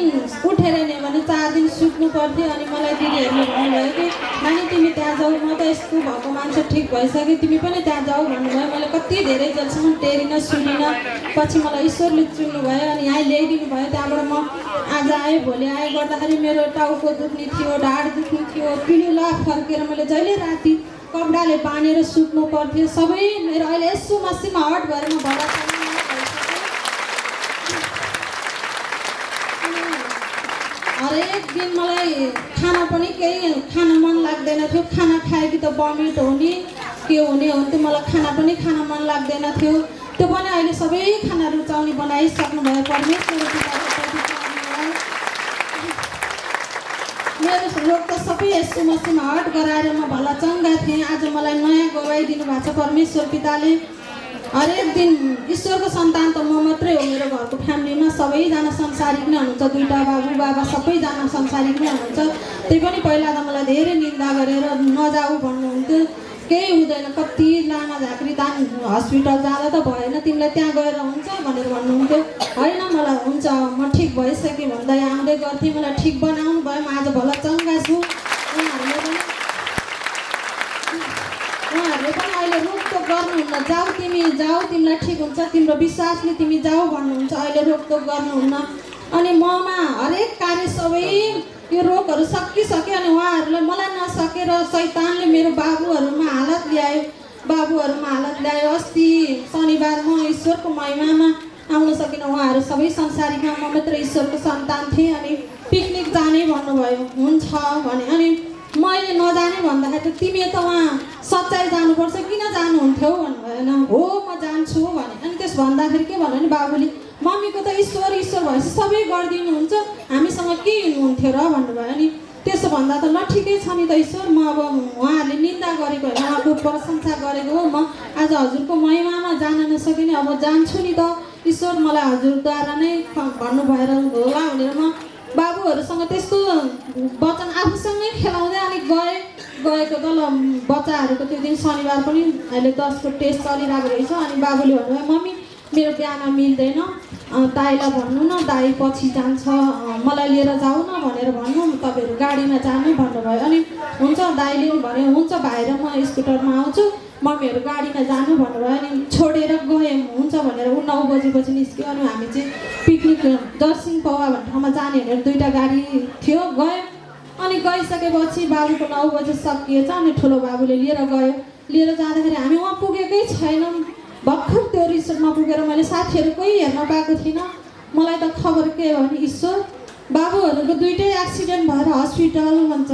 उठेर नै भने 4 दिन सुत्नु पर्थ्यो। अनि मलाई दिदीहरूले भन्नुभयो कि नानी तिमी त्यहाँ जाऊ, म त यस्तो भएको मान्छे ठिक भइसक्यो, तिमी पनि त्यहाँ जाऊ भन्नुभयो। मैले कति धेरै जेलसम्म टेरिनँ सुनिनँ। पछि मलाई ईश्वरले चुन्नुभयो। अनि यहाँ ल्याइदिनु भयो। त्यहाँबाट म आज आएँ, भोलि आएँ गर्दाखेरि मेरो टाउको दुख्ने थियो, ढाड दुख्ने थियो, पिलुला फर्केर मैले जहिले राति कपडाले बाँधेर सुत्नु पर्थ्यो। सबै मेरो अहिले यसो मसीमा हट भएर म भला हरेक दिन मलाई खाना पनि केही खान मन लाग्दैन थियो। खाना खाएकी त बमिट हुने के हुने हुन्थ्यो, मलाई खाना पनि खान मन लाग्दैन थियो। त्यो पनि अहिले सबै खाना रुचाउने बनाइसक्नु भयो परमेश्वर। मेरो रोग त सबै यसो मसीमा हट गराएर म भला चङ्गा थिएँ। आज मलाई नयाँ गवाई दिनुभएको छ परमेश्वर पिताले। हरेक दिन ईश्वरको सन्तान त म मात्रै हो। मेरो घरको फ्यामिलीमा सबैजना संसारिक नै हुनुहुन्छ, 2टा बाबु बाबा सबैजना संसारिक नै हुनुहुन्छ। त्यही पनि पहिला त मलाई धेरै निन्दा गरेर नजाऊ भन्नुहुन्थ्यो, केही हुँदैन, कति लामा झाँक्री दान हस्पिटल जाँदा त भएन, तिमीलाई त्यहाँ गएर हुन्छ भनेर भन्नुहुन्थ्यो। होइन मलाई हुन्छ, म ठिक भइसकेँ भन्दै आउँदै गर्थेँ। मलाई ठिक बनाउनु भयो, म आज भला चङ्गा छु। उनीहरूले पनि उहाँहरूले पनि अहिले रोकटोक गर्नुहुन्न, जाऊ तिमी जाऊ, तिमीलाई ठिक हुन्छ, तिम्रो विश्वासले तिमी जाऊ भन्नुहुन्छ, अहिले रोकटोक गर्नुहुन्न। अनि ममा हरेक कार्य सबै यो रोगहरू सकिसक्यो। अनि उहाँहरूलाई मलाई नसकेर शैतानले मेरो बाबुहरूमा हालत ल्यायो। अस्ति शनिबार म ईश्वरको महिमामा आउन सकिनँ। उहाँहरू सबै संसारीमा म मात्र ईश्वरको सन्तान थिएँ। अनि पिकनिक जाने भन्नुभयो, हुन्छ भने। अनि मैले नजाने भन्दाखेरि त तिमी त वहाँ सच्चाइ जानुपर्छ, किन जानुहुन्थ्यो भन्नुभयो। होइन, हो म जान्छु भने। अनि त्यस भन्दाखेरि के भन्यो भने बाबुले, मम्मीको त ईश्वर भएपछि सबै गरिदिनुहुन्छ, हामीसँग के हिँड्नुहुन्थ्यो र भन्नुभयो। अनि त्यसो भन्दा त ल ठिकै छ नि त ईश्वर, म अब उहाँहरूले निन्दा गरेको होइन, उहाँको प्रशंसा गरेको हो। म आज हजुरको महिमामा जान नसकिने, अब जान्छु नि त ईश्वर, मलाई हजुरद्वारा नै भन्नुभएर होला भनेर म बाबुहरूसँग त्यस्तो वचन आफूसँगै खेलाउँदै अनि गएको त ल। बच्चाहरूको त्यो दिन शनिबार पनि अहिले 10 को टेस्ट चलिरहेको रहेछ। अनि बाबुले भन्नुभयो, मम्मी मेरो बिहान मिल्दैन, दाइलाई भन्नु न, दाइ पछि जान्छ, मलाई लिएर जाऊ न भनेर भन्नु, तपाईँहरू गाडीमा जानु भन्नुभयो। अनि हुन्छ दाइले भन्यो, हुन्छ भाइ र म स्कुटरमा आउँछु, मम्मीहरू गाडीमा जानु भन्नुभयो। अनि छोडेर गएँ, हुन्छ भनेर ऊ 9 बजेपछि निस्क्यो। अनि हामी चाहिँ पिकनिक दर्सिङ पौवा भन्ने ठाउँमा जाने भनेर 2टा गाडी थियो, गयो। अनि गइसकेपछि बाबुको 9 बजे सकिएछ। अनि ठुलो बाबुले लिएर गयो। लिएर जाँदाखेरि हामी उहाँ पुगेकै छैनौँ। भर्खर त्यो रिसोर्टमा पुगेर मैले साथीहरू कोही हेर्न पाएको थिइनँ। मलाई त खबर के हो भने ईश्वर बाबुहरूको 2टै एक्सिडेन्ट भएर हस्पिटल भन्छ।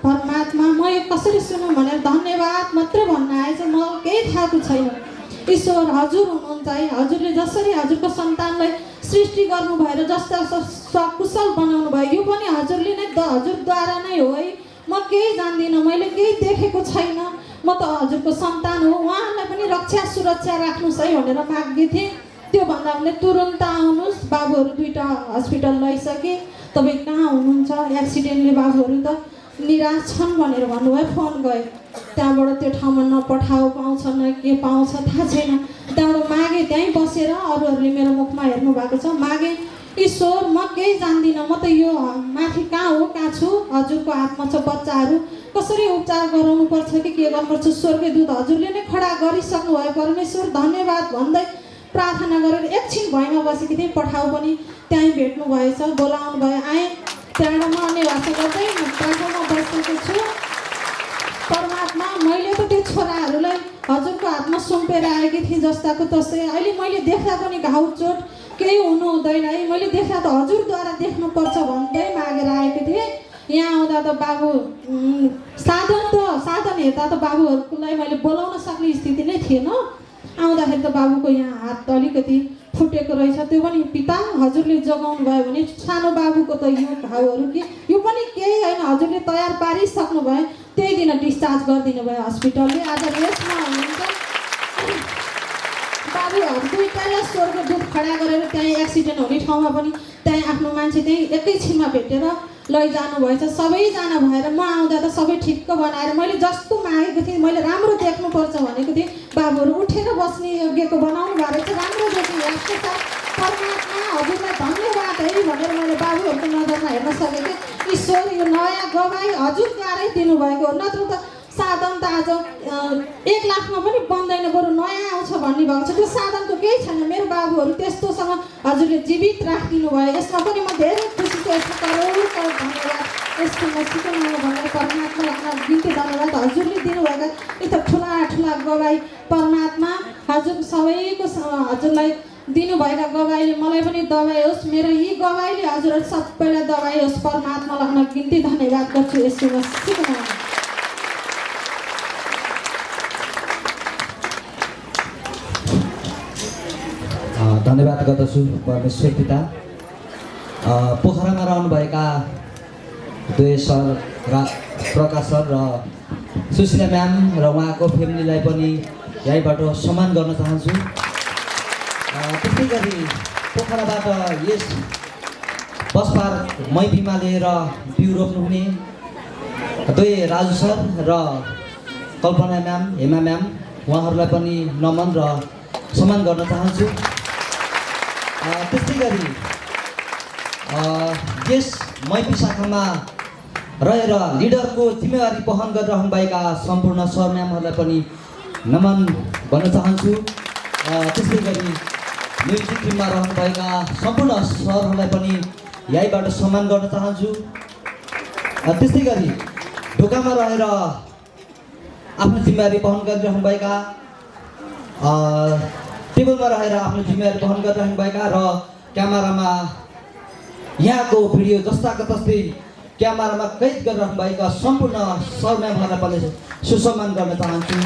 परमात्मा, म यो कसरी सुनौँ भनेर धन्यवाद मात्र भन्न आएछ, म केही थाहा छैन। ईश्वर हजुर हुनुहुन्छ है। हजुरले जसरी हजुरको सन्तानलाई सृष्टि गर्नु भएर जस्ता सकुशल बनाउनु भयो, यो पनि हजुरले नै हजुरद्वारा नै हो है। म केही जान्दिनँ, मैले केही देखेको छैन, म त हजुरको सन्तान हो, उहाँलाई पनि रक्षा सुरक्षा राख्नुहोस् है भनेर माग्दै थिएँ। त्यो भन्दा भने तुरुन्त आउनुहोस्, बाबुहरू 2टा हस्पिटल लैसके, तपाईँ कहाँ हुनुहुन्छ, एक्सिडेन्टले बाबुहरू त निराश छन् भनेर भन्नुभयो। फोन गयो, त्यहाँबाट त्यो ठाउँमा नपठाउ पाउँछ न के पाउँछ थाहा छैन। त्यहाँबाट मागेँ, त्यहीँ बसेर अरूहरूले मेरो मुखमा हेर्नु भएको छ, मागेँ ईश्वर म केही जान्दिनँ, म त यो माथि कहाँ हो कहाँ छु, हजुरको हातमा छ, बच्चाहरू कसरी उपचार गराउनु पर्छ कि के गर्नुपर्छ, स्वर्गीय दूत हजुरले नै खडा गरिसक्नु भयो, परमेश्वर धन्यवाद भन्दै प्रार्थना गरेर एकछिन भैमा बसेकी थिएँ। पठाउ पनि त्यहीँ भेट्नु भएछ, बोलाउनु भयो, आएँ। त्यहाँबाट म अन्य भाषा गर्दै प्रार्थनामा बसेको छु। परमात्मा, मैले त त्यो छोराहरूलाई हजुरको हातमा सुम्पेर आएकी थिएँ जस्ताको तस्तै। अहिले मैले देख्दा पनि घाउ चोट केही हुनु हुँदैन है, मैले देख्दा त हजुरद्वारा देख्नुपर्छ भन्दै मागेर आएको थिएँ। यहाँ आउँदा त बाबु साधन हेर्दा त बाबुहरूलाई मैले बोलाउन सक्ने स्थिति नै थिएन। आउँदाखेरि त बाबुको यहाँ हात अलिकति फुटेको रहेछ, त्यो पनि पिता हजुरले जोगाउनु भयो भने सानो बाबुको त यो घाउहरू के यो पनि केही होइन, हजुरले तयार पारिसक्नु भयो, त्यही दिन डिस्चार्ज गरिदिनु भयो हस्पिटलले। आज रेस्टमा हुनुहुन्छ। बाबुहरू 2टालाई स्वर्गदूत खडा गरेर त्यहीँ एक्सिडेन्ट हुने ठाउँमा पनि त्यहीँ आफ्नो मान्छे त्यहीँ एकैछिनमा भेटेर लैजानु भएछ। सबैजना भएर म आउँदा त सबै ठिक्क बनाएर मैले जस्तो मागेको थिएँ, मैले राम्रो देख्नुपर्छ भनेको थिएँ, बाबुहरू उठेर बस्ने योग्यको बनाउनु भएको रहेछ, राम्रो देखिरहेको छ। परमात्मा हजुरलाई धन्यवाद है भनेर मैले बाबुहरूको नजरमा हेर्न सकेको। ईश्वर यो नयाँ गवाई हजुरद्वारै दिनुभएको हो, नत्र त साधन त आज 1 लाखमा पनि बन्दैन, बरु नयाँ आउँछ भन्ने भएको छ। त्यो साधनको केही छैन, मेरो बाबुहरू त्यस्तोसँग हजुरले जीवित राखिदिनु भयो, यसमा पनि म धेरै खुसी छु। यसमा करोडौँ धन्यवाद यसको मसीको नाममा भनेर परमात्मालाई बिन्ती धन्यवाद हजुरले दिनुभएका यता ठुला गवाई। परमात्मा हजुर सबैको हजुरलाई दिनुभएका गवाईले मलाई पनि दबाई होस्, मेरो यी गवाईले हजुरहरू सबैलाई दबाई होस्। परमात्मालाई बिन्ती धन्यवाद गर्छु यसको मसीको नाममा। धन्यवाद गर्दछु परमेश्वर पिता। पोखरामा रहनुभएका 2 सर प्रकाश सर र सुशीला म्याम र उहाँको फ्यामिलीलाई पनि यहीँबाट सम्मान गर्न चाहन्छु। त्यस्तै गरी पोखराबाट यस बस पार्क मै बिमा लिएर बिउ रोप्नुहुने 2 राजु सर र कल्पना म्याम, हेमा म्याम, उहाँहरूलाई पनि नमन र सम्मान गर्न चाहन्छु। त्यस्तै गरी यस मैपी शाखामा रहेर लिडरको जिम्मेवारी वहन गरिरहनुभएका सम्पूर्ण सर म्यामहरूलाई पनि नमन भन्न चाहन्छु। त्यस्तै गरी म्युजिक टिममा रहनुभएका सम्पूर्ण सरहरूलाई पनि यहीँबाट सम्मान गर्न चाहन्छु। त्यस्तै गरी ढोकामा रहेर आफ्नो जिम्मेवारी वहन गरिरहनुभएका, टेबलमा रहेर आफ्नो जिम्मेवारी वहन गरिरहनुभएका र क्यामेरामा यहाँको भिडियो जस्ताको तस्तै क्यामेरामा कैद गरिरहनुभएका सम्पूर्ण सर म्यामहरूलाई पनि सुसम्मान गर्न चाहन्छु।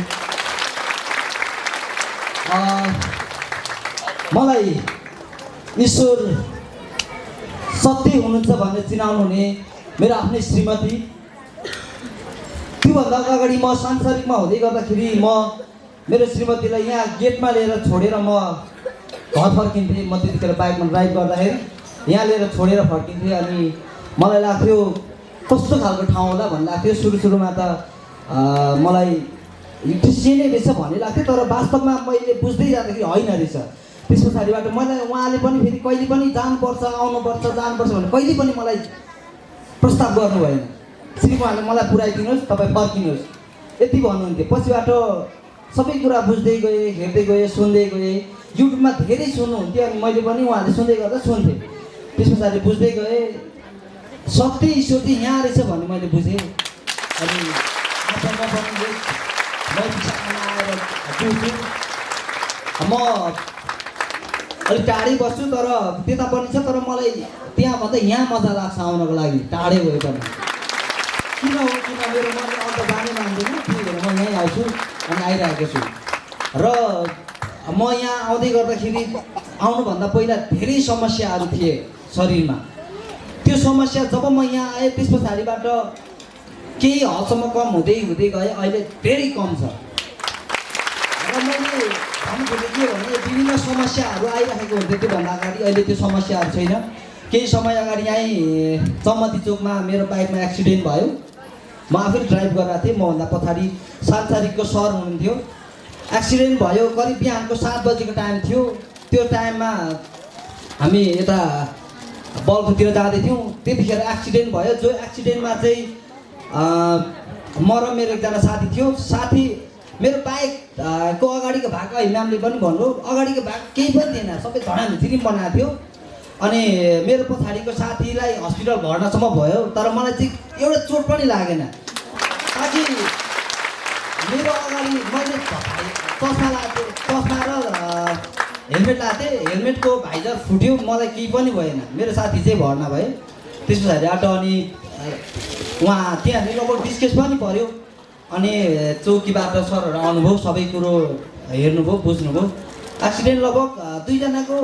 मलाई ईश्वर सत्य हुनुहुन्छ भनेर चिनाउनु हुने मेरो आफ्नै श्रीमती, त्योभन्दा अगाडि म सांसारिकमा हुँदै गर्दाखेरि म मेरो श्रीमतीलाई यहाँ गेटमा लिएर छोडेर म घर फर्किन्थेँ। म त्यतिखेर बाइकमा ड्राइभ गर्दाखेरि यहाँ लिएर छोडेर फर्किन्थेँ। अनि मलाई लाग्थ्यो कस्तो खालको ठाउँ होला भन्ने लाग्थ्यो। सुरुमा त मलाई क्रिस्चियनै रहेछ भन्ने लाग्थ्यो, तर वास्तवमा मैले बुझ्दै जाँदाखेरि होइन रहेछ। त्यस पछाडिबाट मलाई उहाँले पनि फेरि कहिले पनि जानुपर्छ आउनुपर्छ भने कहिले पनि मलाई प्रस्ताव गर्नु भएन। सिर्फ उहाँले मलाई पुऱ्याइदिनुहोस्, तपाईँ फर्किनुहोस् यति भन्नुहुन्थ्यो। पछिबाट सबै कुरा बुझ्दै गएँ, हेर्दै गएँ, सुन्दै गएँ। युट्युबमा धेरै सुन्नुहुन्थ्यो अनि मैले पनि उहाँले सुन्दै गर्दा सुन्थेँ। त्यस पछाडि बुझ्दै गएँ सत्य ईश्वर चाहिँ यहाँ रहेछ भन्ने मैले बुझेँ। अनि म अलिक टाढै बस्छु, तर त्यता पनि छ, तर मलाई त्यहाँभन्दा यहाँ मजा लाग्छ आउनको लागि टाढै गए पनि। किन हो किन मेरो मनले अन्त जानै मान्दैन, त्यही भएर म यहीँ आउँछु अनि आइरहेको छु। र म यहाँ आउँदै गर्दाखेरि आउनुभन्दा पहिला धेरै समस्याहरू थिए शरीरमा। त्यो समस्या जब म यहाँ आएँ त्यस पछाडिबाट केही हदसम्म कम हुँदै गए, अहिले धेरै कम छ। र मैले भन्नु के भने विभिन्न समस्याहरू आइरहेको हुन्थ्यो त्योभन्दा अगाडि, अहिले त्यो समस्याहरू छैन। केही समय अगाडि यहीँ चम्मती चोकमा मेरो बाइकमा एक्सिडेन्ट भयो। म आफै ड्राइभ गरिरहेको थिएँ, मभन्दा पछाडि 7 तारिकको सर हुनुहुन्थ्यो। एक्सिडेन्ट भयो, करिब बिहानको 7 बजीको टाइम थियो। त्यो टाइममा हामी यता बल्बतिर जाँदै थियौँ, त्यतिखेर एक्सिडेन्ट भयो। जो एक्सिडेन्टमा चाहिँ म र मेरो एकजना साथी थियो। साथी मेरो बाइकको अगाडिको भाग म्यामले पनि भन्नु, अगाडिको भाग केही पनि थिएन, सबै झडामझिरी बनाएको थियो। अनि मेरो पछाडिको साथीलाई हस्पिटल भर्नासम्म भयो, तर मलाई चाहिँ एउटा चोट पनि लागेन। ताकि मेरो अगाडि मैले चस्मा लगाएको थिएँ, चस्मा र हेलमेट लगाएको थिएँ, हेलमेटको भाइजर फुट्यो, मलाई केही पनि भएन। मेरो साथी चाहिँ भर्ना भयो। त्यस पछाडिबाट अनि उहाँ त्यहाँ लगभग डिस्केस पनि पऱ्यो। अनि चौकीबाट सरहरू आउनुभयो, सबै कुरो हेर्नुभयो, बुझ्नुभयो। एक्सिडेन्ट लगभग 2 जनाको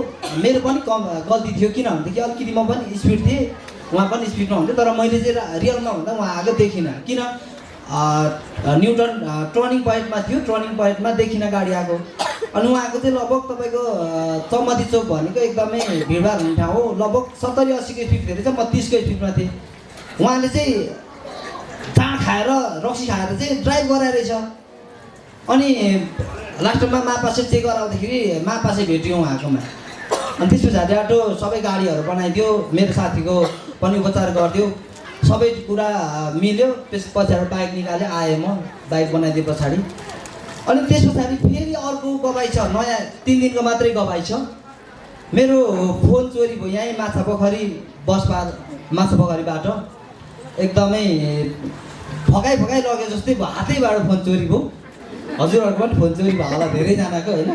मेरो पनि कम गल्ती थियो। किनभनेदेखि अलिकति म पनि स्पिड थिएँ, उहाँ पनि स्पिडमा हुन्थ्यो, तर मैले चाहिँ रियलमा भन्दा उहाँ आएको देखिनँ। किन न्युटन टर्निङ पोइन्टमा थियो, टर्निङ पोइन्टमा देखिनँ गाडी आएको। अनि उहाँको चाहिँ लगभग तपाईँको चम्मती चोक भनेको एकदमै भिडभाड हुने ठाउँ हो। लगभग 70-80 को स्पिड थियो, म 30 को स्पिडमा थिएँ। उहाँले चाहिँ चाँड खाएर रक्सी खाएर चाहिँ ड्राइभ गराएर रहेछ। अनि लास्टमा मापासे चेक गराउँदाखेरि मापासे भेट्यौँ उहाँकोमा। अनि त्यस पछाडिबाट सबै गाडीहरू बनाइदियो, मेरो साथीको पनि उपचार गरिदियो, सबै कुरा मिल्यो। त्यस पछाडि बाइक निकालेँ, आएँ म बाइक बनाइदिए पछाडि। अनि त्यस पछाडि फेरि अर्को गवाई छ, नयाँ 3 दिनको मात्रै गवाई छ। मेरो फोन चोरी भयो यहीँ माछापोखरी माछापोखरीबाट। एकदमै फकाइ लग्यो जस्तै भयो, हातैबाट फोन चोरी भयो। हजुरहरूको पनि फोन चोरी भयो होला धेरैजनाको होइन।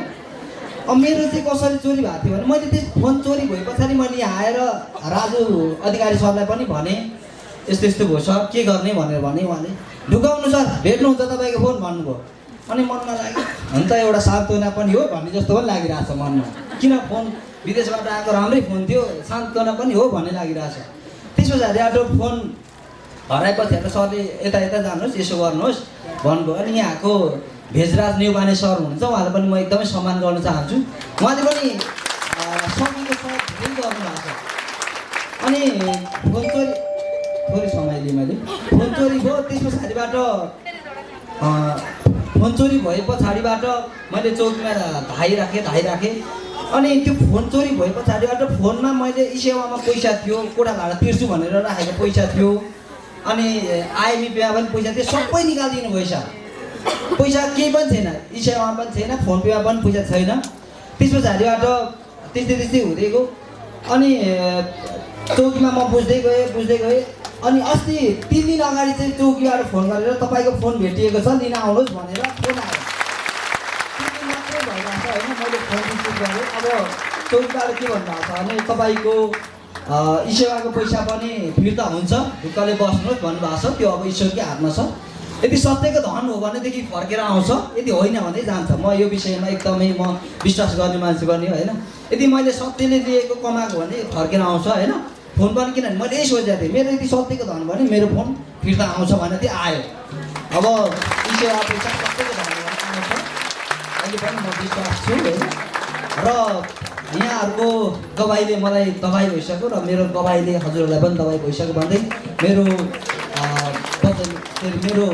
अब मेरो चाहिँ कसरी चोरी भएको थियो भने मैले त्यो फोन चोरी भए पछाडि मैले आएर राजु अधिकारी सरलाई पनि भने यस्तो भयो सर, के गर्ने भनेर भने। उहाँले ढुकाउनु सर, भेट्नुहुन्छ तपाईँको फोन भन्नुभयो। अनि मनमा लाग्यो अन्त एउटा सान्त्वना पनि हो भन्ने जस्तो पनि लागिरहेछ मनमा। किन फोन विदेशबाट आएको राम्रै फोन थियो, सान्त्वना पनि हो भन्ने लागिरहेछ। त्यस पछाडि फोन हराएपछि सरले यता जानुहोस्, यसो गर्नुहोस् भन्नुभयो। अनि यहाँको भेजराज नेउपाने सर हुनुहुन्छ, उहाँलाई पनि म एकदमै सम्मान गर्न चाहन्छु। उहाँले पनि सकेको सर धेरै गर्नुभएको छ। अनि फोन चोरी थोरै समय लिएँ मैले, फोन चोरी भयो। त्यस पछाडिबाट फोन चोरी भए पछाडिबाट मैले चौकीमा धाइ राखेँ। अनि त्यो फोन चोरी भए पछाडिबाट फोनमा मैले ई सेवामा पैसा थियो, कोठा भाडा तिर्छु भनेर राखेको पैसा थियो। अनि आइएमई पेमा पनि पैसा थिए सबै निकालिदिनु भएछ पैसा केही पनि छैन इसेवामा पनि छैन फोन पेमा पनि पैसा छैन त्यस पछाडिबाट त्यस्तै हुँदै गयो अनि चौकीमा म बुझ्दै गएँ अनि अस्ति 3 दिन अगाडि चाहिँ चौकीबाट फोन गरेर तपाईँको फोन भेटिएको छ लिन आउनुहोस् भनेर फोन आयो 3 दिन मात्रै भइरहेको छ होइन मैले फोन रिसिभ गरेँ अब चौकीबाट के भन्नुभएको छ भने तपाईँको इसेवाको पैसा पनि फिर्ता हुन्छ ढुक्कले बस्नुहोस् भन्नुभएको छ त्यो अब ईश्वरकै हातमा छ यदि सत्यको धन हो भनेदेखि फर्केर आउँछ यदि होइन भने जान्छ म यो विषयमा एकदमै म विश्वास गर्ने मान्छे पनि होइन यदि मैले सत्यले लिएको कमाएको भने फर्केर आउँछ होइन फोन पनि किनभने मैले यही सोचेको थिएँ मेरो यदि सत्यको धन भने मेरो फोन फिर्ता आउँछ भने चाहिँ आयो अब इसेवा पैसा सत्यको धन भने आउँछ अहिले पनि म विश्वास छु होइन र यहाँहरूको गवाईले मलाई दबाई भइसक्यो र मेरो गवाईले हजुरहरूलाई पनि दबाई भइसक्यो भन्दै मेरो वचन मेरो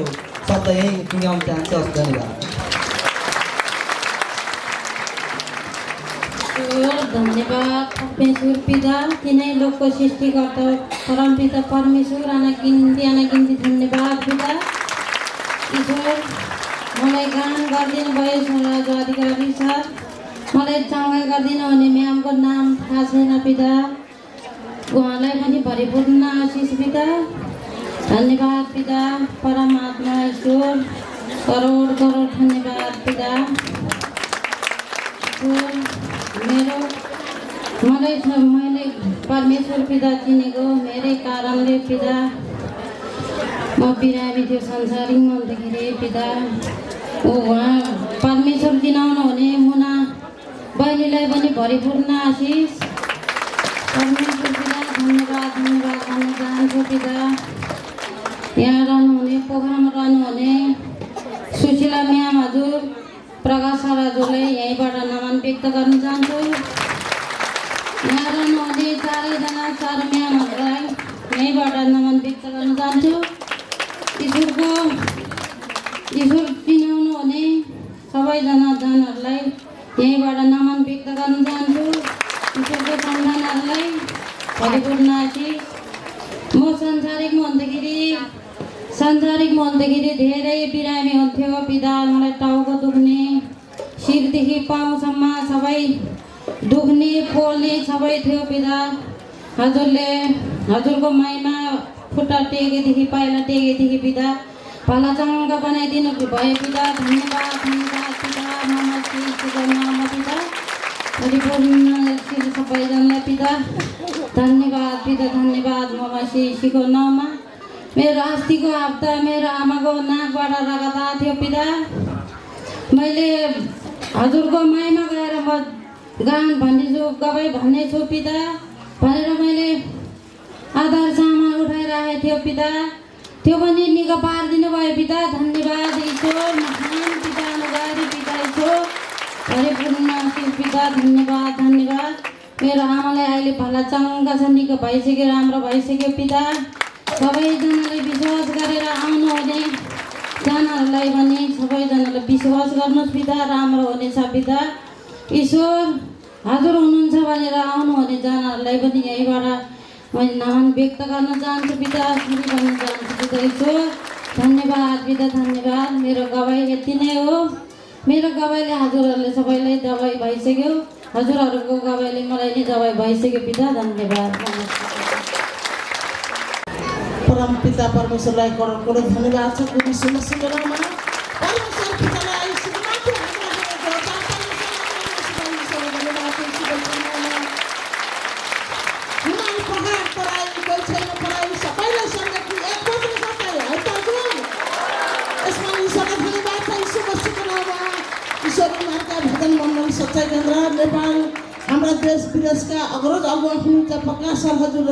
शब्द यहीँ टुङ्ग्याउन चाहन्छु हस् धन्यवाद धन्यवाद परमेश्वर पिता तिनै लोकको सृष्टिकर्ता परमपिता परमेश्वर अनागिन्ती धन्यवाद पिता ईश्वर मलाई गान गरिदिनु भयो स्वराज अधिकारी सर मलाई चङ्गा गरिदिनु भने म्यामको नाम थाहा छैन पिता उहाँलाई पनि भरिपूर्ण आशिष पिता धन्यवाद पिता परमात्मा ईश्वर करोड धन्यवाद पिता मैले परमेश्वर पिता चिनेको मेरै कारणले पिता म बिरामी थियो संसारिक मनदेखि पिता उहाँ परमेश्वर चिनाउनु हुने मुना बहिनीलाई पनि भरिपूर्ण आशिष परमेश्वर पिता धन्यवाद भन्न चाहन्छु पिता यहाँ रहनुहुने पोखरामा रहनुहुने सुशीला म्याम हजुर प्रकाश सर हजुरलाई यहीँबाट नमन व्यक्त गर्न चाहन्छु यहाँ रहनुहुने चारैजना सर म्यामहरूलाई यहीँबाट नमन व्यक्त गर्न चाहन्छु ईश्वर चिनाउनु हुने सबैजना जनहरूलाई यहीँबाट नमन व्यक्त गर्न चाहन्छु ईश्वरको सन्तानहरूलाई भरिपूर्ण आशिष म सांसारिक मनदेखि धेरै बिरामी हुन्थ्यो पिता मलाई टाउको दुख्ने शिरदेखि पाउसम्म सबै दुख्ने पोल्ने सबै थियो पिता हजुरको माइमा खुट्टा टेकेदेखि पाइला टेकेदेखि पिता भलाचङ्ग बनाइदिनु भयो पिता धन्यवाद पिता ममा पिता परिपूर्ण सबैजनालाई पिता धन्यवाद ममा शिशुको नाममा मेरो अस्तिको हप्ता मेरो आमाको नाकबाट रगत आएको थियो पिता मैले हजुरको माइमा गएर म गान भन्नेछु गवाई भन्नेछु पिता भनेर मैले आधार सामान उठाइराखेको थियो पिता त्यो पनि निको पारिदिनु भयो पिता धन्यवाद ईश्वर महान पिता अनुगारी पिता ईश्वर परिपूर्ण पिता धन्यवाद मेरो आमालाई अहिले भलाचङ्ग छ निको भइसक्यो राम्रो भइसक्यो पिता सबैजनाले विश्वास गरेर आउनुहुने जनाहरूलाई पनि सबैजनाले विश्वास गर्नुहोस् पिता राम्रो हुनेछ पिता ईश्वर हजुर हुनुहुन्छ भनेर आउनुहुने जनाहरूलाई पनि यहीँबाट मैले नमन व्यक्त गर्न चाहन्छु पिता सुरु गर्न चाहन्छु पिता ईश्वर धन्यवाद पिता धन्यवाद मेरो गवाई यति नै हो मेरो गवाईले हजुरहरूले सबैलाई दबाई भइसक्यो हजुरहरूको गवाईले मलाई नै दबाई भइसक्यो पिता धन्यवाद परम पिता परमेश्वरलाई करोड धन्यवाद छ कुनै सुनसिनमा परमेश्वर पितालाई सुनाउँछु हिमाल पहाड पराई कोही छैन पराई सबैलाई सङ्गति एक बजेर सबै है त यसमा ईश्वरलाई धन्यवाद छ यीशु मसीहको नाममा ईश्वर उहाँका भजन मण्डल सच्चाइ केन्द्र नेपाल हाम्रा देश विदेशका अग्रज अगुवा हुनुहुन्छ प्रकाश सर हजुर र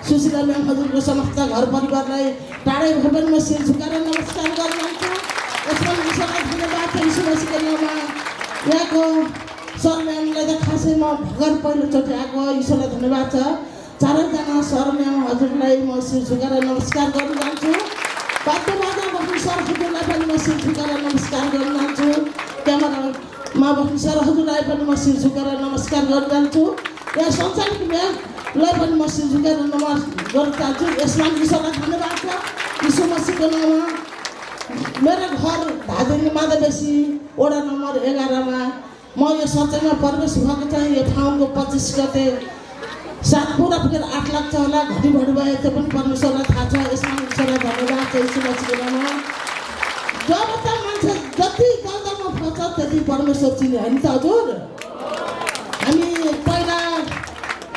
सुशीला म्याम हजुरको समस्त घर परिवारलाई टाढै भए पनि म शिर झुकाएर नमस्कार गरिरहन्छु यसमा ईश्वरलाई धन्यवाद छ यीशु मसीहको नाममा यहाँको सर म्यामलाई त खासै म भर्खर पहिलोचोटि आएको ईश्वरलाई धन्यवाद छ चारैजना सर म्याम हजुरलाई म शिर झुकाएर नमस्कार गर्न जान्छु बाध्यबाजा बस्ने सर हजुरलाई पनि म शिर झुकाएर नमस्कार गर्न जान्छु क्यामेरामा बस्ने सर हजुरलाई पनि म शिर झुकाएर नमस्कार गर्न जान्छु यहाँ सञ्चालित म्यामलाई पनि म शिर झुकाएर नमस्कार गर्न चाहन्छु यसमा ईश्वरलाई धन्यवाद छ यीशु मसीहको नाममा मेरो घर धादिङ माधवेसी वडा नम्बर 11 मा म यो सचैमा प्रवेश भएको चाहिँ यो ठाउँको 25 गते सात पुरा पुगेर 8 लाख छ होला घटी बढी भयो त्यो पनि परमेश्वरलाई थाहा छ यसमा ईश्वरलाई धन्यवाद छ यीशु मसीहको नाममा जब त मान्छे जति दलदलमा फस्छ त्यति परमेश्वर चिने होइन त हजुर हामी पहिला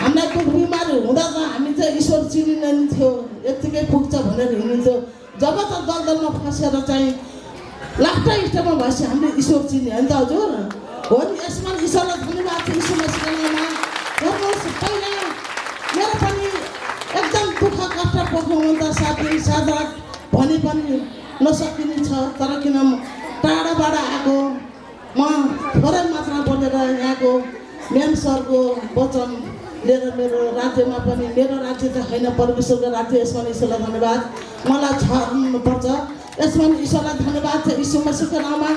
हामीलाई दुख बिमारी हुँदा त हामी चाहिँ ईश्वर चिनिँदैन थियो यत्तिकै पुग्छ भनेर हिँडिन्थ्यो जब त दलदलमा फसेर चाहिँ लास्ट स्टेपमा भएपछि हामीले ईश्वर चिने होइन त हजुर हो नि यसमा ईश्वरलाई धन्यवाद छ यीशु मसीहको नाममा हेर्नुहोस् पहिला मेरो पनि एकदम दुःख कष्ट पोख्नु हुँदा 7 दिन 7 रात भने पनि नसकिने छ तर किन टाढाबाट आएको म थोरै मात्रामा बोलेर यहाँको म्याम सरको वचन लिएर मेरो राज्यमा पनि मेरो राज्य त होइन परमेश्वरको राज्य यसमा ईश्वरलाई धन्यवाद मलाई छर्नुपर्छ यसमा ईश्वरलाई धन्यवाद छ यीशु मसीहको नाममा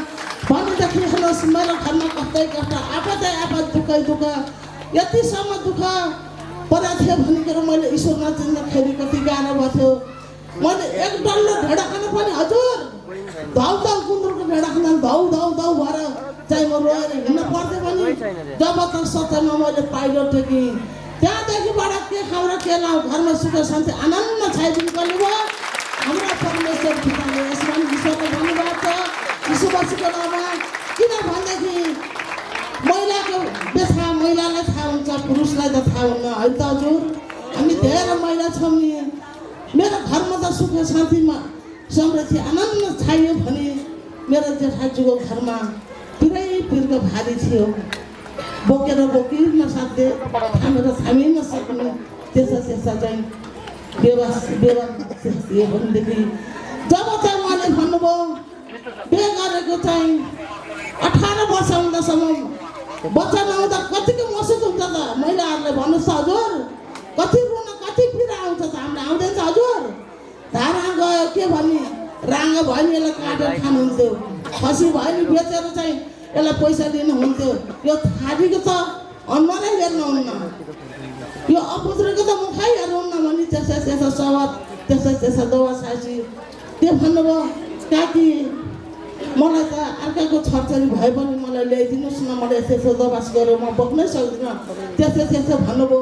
भनेदेखि हेर्नुहोस् मेरो घरमा कस्तै कष्ट आपदै आपद दुःख यतिसम्म दुःख परेको थियो भनेर मैले ईश्वर नचिन्दाखेरि कति गाह्रो भएको थियो मैले एक डल्लो ढेडा खानु पनि हजुर धाउ गुन्द्रुकको ढेडा खाँदा धाउ भएर चाहिँ म रोएर हिँड्न पर्थ्यो पनि जब त सत्यमा मैले पाइलो टेकेँ त्यहाँदेखिबाट के खाउँ र के लाउँ घरमा सुख शान्ति आनन्द छाइदिनु पर्ने भयो हाम्रो परमेश्वर पिताले यसमा ईश्वरलाई धन्यवाद छ यीशु मसीहको नाममा किन भनेदेखि महिलाको व्यथा महिलालाई थाहा हुन्छ पुरुषलाई त थाहा हुन्न होइन त हजुर हामी धेरै महिला छौँ नि मेरो घरमा त सुख शान्तिमा समृद्धि आनन्द छाइयो भने मेरो जेठाजुको घरमा पिरको भारी थियो बोकेर बोकिन नसक्ने थामेर थामिन नसक्ने त्यस्ता चाहिँ व्यवस्था भनेदेखि जब चाहिँ उहाँले भन्नुभयो बिहे गरेको चाहिँ 18 वर्ष हुँदासम्म बच्चा नहुँदा कतिको महसुस हुन्छ त महिलाहरूले भन्नुहोस् त हजुर कति रुन कति पीडा आउँछ त हामीलाई आउँदैन त हजुर धारा गयो के भन्ने राङ्गा भयो नि यसलाई काटेर खानुहुन्थ्यो खसी भयो नि बेचेर चाहिँ यसलाई पैसा दिनुहुन्थ्यो यो थारीको त अनुहारै हेर्नुहुन्न यो अपुत्रेको त मुखै हेर्नुहुन्न भने त्यस्ता सवाद त्यस्ता दवा सासी त्यो भन्नुभयो काकी मलाई त अर्काको छरछरी भए पनि मलाई ल्याइदिनुहोस् न मलाई यस्तो दबास गरेर म बोक्नै सक्दिनँ त्यस्तो भन्नुभयो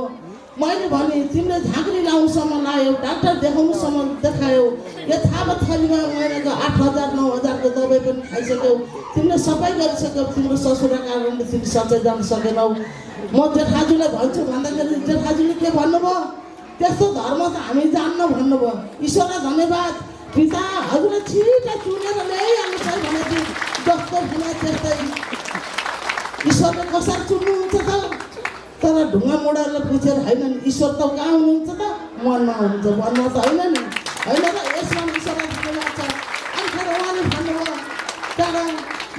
मैले भने तिमीले झाँक्री लाउनुसम्म लायो डाक्टर देखाउनुसम्म देखायो यो थाहा थरीमा महिनाको 8,000 9,000 को दबाई पनि खाइसक्यौ तिमीले सबै गरिसक्यौ तिम्रो ससुराको कारणले तिमी सच्चै जान सकेनौ म जेठाजुलाई भन्छु भन्दाखेरि जेठाजुले के भन्नुभयो त्यस्तो धर्म त हामी जान्न भन्नुभयो ईश्वरलाई धन्यवाद पिता हजुरले छिटो चुनेर ल्याइहाल्नु छ भनेदेखि जस्तो भने त्यस्तै ईश्वरले कसरी चुन्नुहुन्छ त तर ढुङ्गा मोडाले पुछेर होइन नि ईश्वर त कहाँ हुनुहुन्छ त मनमा हुनुहुन्छ मनमा त होइन नि होइन र यसमा ईश्वरलाई धन्यवाद छ अनि उहाँले भन्नुभयो तर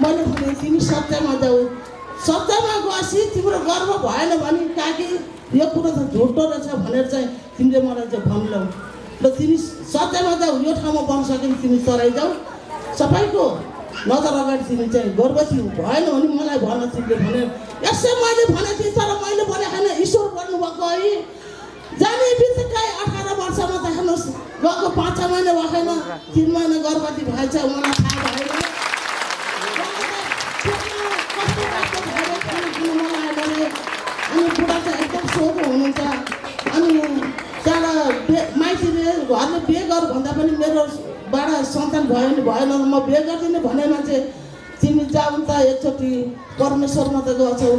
मैले भने तिमी सत्यमा जाऊ सत्यमा गएपछि तिम्रो गर्व भएन भने काकी यो कुरो त झुटो रहेछ भनेर चाहिँ तिमीले मलाई चाहिँ भन्लौ र तिमी सत्यमा जाऊ यो ठाउँमा बन्न सक्यो तिमी तराई जाऊ सबैको नजर अगाडि तिमी चाहिँ गर्भवती भएन भने मलाई भन तिमीले भने यसै मैले भनेको थिएँ तर मैले भने होइन ईश्वर भन्नुभएको है जाने बित्तिकै 18 वर्षमा त हेर्नुहोस् गएको 5 महिना भएन 3 महिना गर्भवती भएछ उहाँलाई थाहा भएन अनि बुढा चाहिँ एकदम सोझो हुनुहुन्छ अनि त्यहाँबाट माइतीले घरले बिहे गर भन्दा पनि मेरो बाडा सन्तान भयो नि भएन म बिहे गर्दिनँ भने मान्छे तिमी जाऊ त एकचोटि परमेश्वरमा त गछौ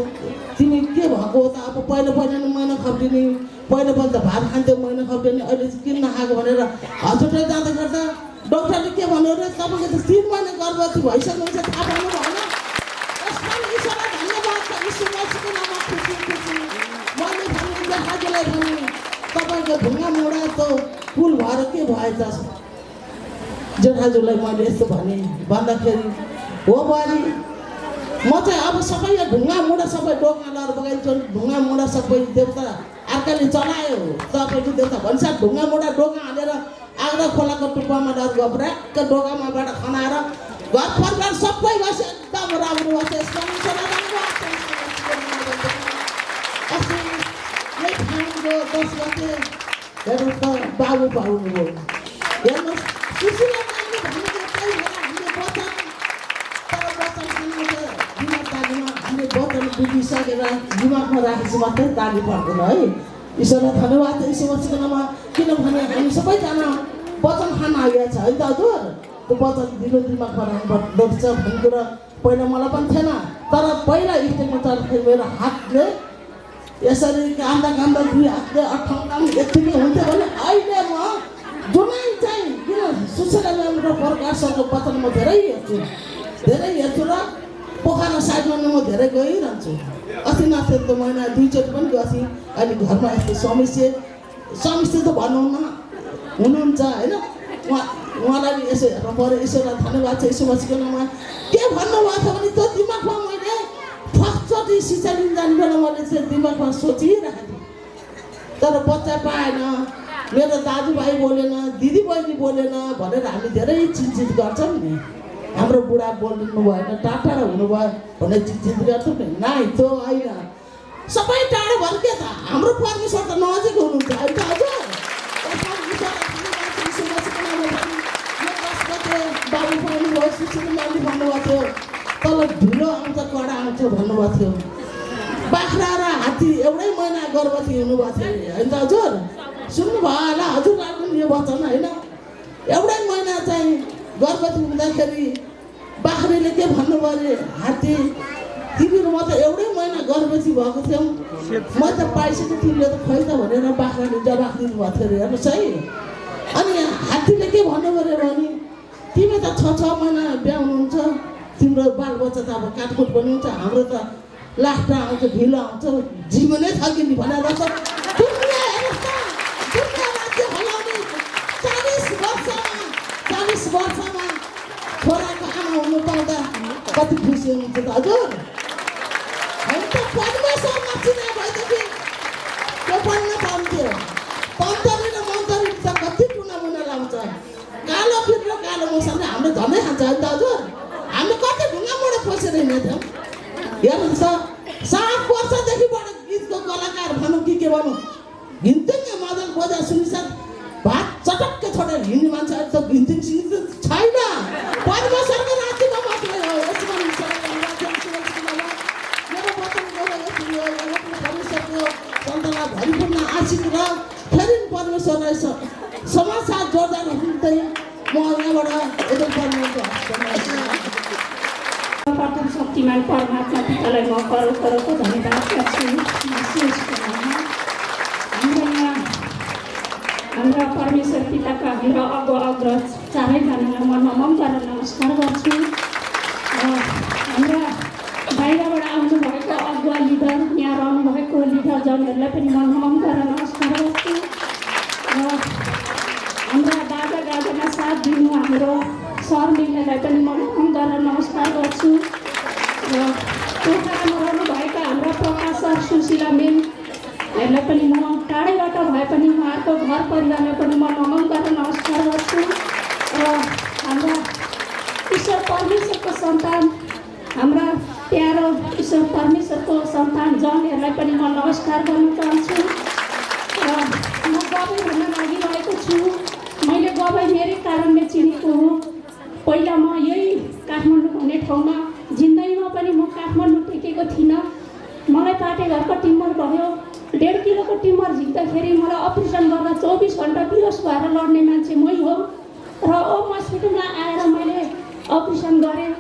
तिमी के भएको हो त अब पहिला नि महिना खप्दिने पहिला त भात खान्थ्यो महिना खप्दिने अहिले किन नखाएको भनेर हस्पिटल जाँदा गर्दा डक्टरले के भन्यो अरे तपाईँको त 3 महिना गर्भवती भइसक्नुहुन्छ थाहा पाउनु भएन यसमा ईश्वरलाई धन्यवाद छ ईश्वर मसीहको नाममा खुसी मैले भने जेठाजुलाई भने तपाईँको ढुङ्गा मोडाको पुल भएर के भएछ जेठाजुलाई मैले यस्तो भने भन्दाखेरि हो बुहारी म चाहिँ अब सबै यो ढुङ्गा मुढा सबै डोका लगाएर बगाइदिन्छु ढुङ्गा मुढा सबै देउता अर्काले चलायो तपाईँको देउता भन्छ ढुङ्गा मुढा डोका हालेर आग्रा खोलाको टुप्पामा डर गब्राक डोकामाबाट खनाएर घर परिवार सबै बसे एकदम राम्रो बसे यसमा यही ठाउँको 10 गते हेर्नुहोस् त बाबु पाउनुभयो हेर्नुहोस् सुशीला म्यामले भनेको त्यही भएर हामीले वचन तर वचन सुन्नु दिमाग ताग्न हामीले वचन बुझिसकेर दिमागमा राखेपछि मात्रै ताग्नु पर्दैन है। ईश्वरलाई धन्यवाद यसो मसिकनमा, किनभने हामी सबैजना वचन खान आइया छ है त हजुर। त्यो वचन दिलो दिमागमा राख्नुपर्छ भन्ने कुरा पहिला मलाई पनि थिएन, तर पहिला स्टेजमा चढ्दाखेरि मेरो हातले यसरी कामदा कामदा दुई हातले अठाउँ यतिकै हुन्थ्यो भने अहिले म जुनै चाहिँ किन सुशीला म्याम र प्रकाश सरको वचन म धेरै हेर्छु र पोखरा साइडमा म धेरै गइरहन्छु। अस्ति नसेको महिना 2 चोटि पनि गएँ। अहिले घरमा यस्तो समस्या त भनौँ न हुनुहुन्छ होइन। उहाँलाई यसो हेर्नु पऱ्यो। ईश्वरलाई धन्यवाद छ। यसो बसिकनमा के भन्नुभएको छ भने त्यो दिमागमा मैले फर्स्टचोटि शिक्षा लिन जाने बेला मैले चाहिँ दिमागमा सोचिरहेको थिएँ, तर बच्चा पाएन, मेरो दाजुभाइ बोलेन, दिदी बहिनी बोलेन भनेर हामी धेरै चिन्तित गर्छौँ नि। हाम्रो बुढा बोल्नु भएन, टाढा हुनुभयो भनेर चिन्तित गर्छौँ नि। नाइ त्यो होइन, सबै टाढो भयो के त, हाम्रो परमेश्वर त नजिक हुनुहुन्छ है त हजुर। बाबु पनि भयो, सुशीला म्यामले भन्नुभएको थियो तल ढिलो आउँछ कडा आउँछ भन्नुभएको थियो। बाख्रा र हात्ती एउटै महिना गर्भवती हुनुभएको थियो होइन त हजुर। सुन्नुभयो होला हजुरलाई पनि यो वचन होइन। एउटै महिना चाहिँ गर्भवती हुँदाखेरि बाख्रीले के भन्नुभयो अरे, हात्ती तिमीहरू म त एउटै महिना गर्भवती भएको थियौँ, म त पाइसकेँ, तिमीले त खै त भनेर बाख्राले जवाफ दिनुभएको थियो अरे। हेर्नुहोस् है। अनि हात्तीले के भन्नुभयो अरे भने, तिमी त 6 महिना बिहा हुनुहुन्छ, तिम्रो बालबच्चा त अब काटकुट पनि हुन्छ, हाम्रो त लास्ट आउँछ ढिलो आउँछ, जीवनै थकिने भनेर त दुनियाँ हेर्नुहोस् त, दुनियाँ राज्य हल्लाउने 40 वर्षमा छोराको आमा हुनु पाउँदा कति खुसी हुनुहुन्छ त हजुर। होइन त परमेश्वरमा चिना भएदेखि त्यो पढ्न पाउँथ्यो। पन्तरी र मन्तरी त कति टुनामुना लाउँछ, कालो फिट र कालो मौसमले हाम्रो झनै खान्छ है त हजुर। हामी कति ढुङ्गाबाट पसेर हिँडेको थियौँ। हेर्नुहोस् त 7 वर्षदेखिबाट गीतको कलाकार भनौँ कि के भनौँ, घिन्तिङ मदन बजा सुनिसाथ भात चटक्कै छोडेर हिँड्ने मान्छे अहिले त घिन्तिङ छैन। परमेश्वरको राज्यमा मात्रै हो। यसमा मेरो वचनको परमेश्वरको सन्तानलाई भरिपूर्ण आशिष र फेरि परमेश्वरलाई समाचार जोड्दा हुँदै म यहाँबाट एकदम परमेश्वरको प्रथम शक्तिमान परमात्मा पितालाई म करोडको धन्यवाद गर्छु। हाम्रा परमेश्वर पिताका हाम्रा अग्रज चारैजनालाई म नमन गरेर नमस्कार गर्छु। र हाम्रा बाहिरबाट आउनुभएको अगुवा लिडर, यहाँ रहनुभएको लिडरजनहरूलाई पनि म नमन गरेर नमस्कार गर्छु। र हाम्रा दादा दादामा साथ दिनु हाम्रो सर मिल्नेलाई पनि म नमन गरेर नमस्कार गर्छु। र पोखरामा रहनुभएका हाम्रा प्रकाश सर, सुशीला म्यामहरूलाई पनि म टाढैबाट भए पनि उहाँहरूको घर परिवारलाई पनि म नमन गरेर नमस्कार गर्छु। र हाम्रा ईश्वर परमेश्वरको सन्तान, हाम्रा प्यारो ईश्वर परमेश्वरको सन्तान जनहरूलाई पनि म नमस्कार गर्न चाहन्छु। र म गवाई भन्न लागिरहेको छु। मैले गवाई मेरै कारणले चिनेको हो। पहिला म यही काठमाडौँ भन्ने ठाउँमा जिन्दगीमा पनि म काठमाडौँ टेकेको थिइनँ। मलाई पाटेघरको टिमर भयो। 1.5 किलोको टिमर झिक्दाखेरि मलाई अपरेसन गरेर 24 घन्टा बिहोस भएर लड्ने मान्छे मै हो। र ओम हस्पिटलमा आएर मैले अपरेसन गरेँ।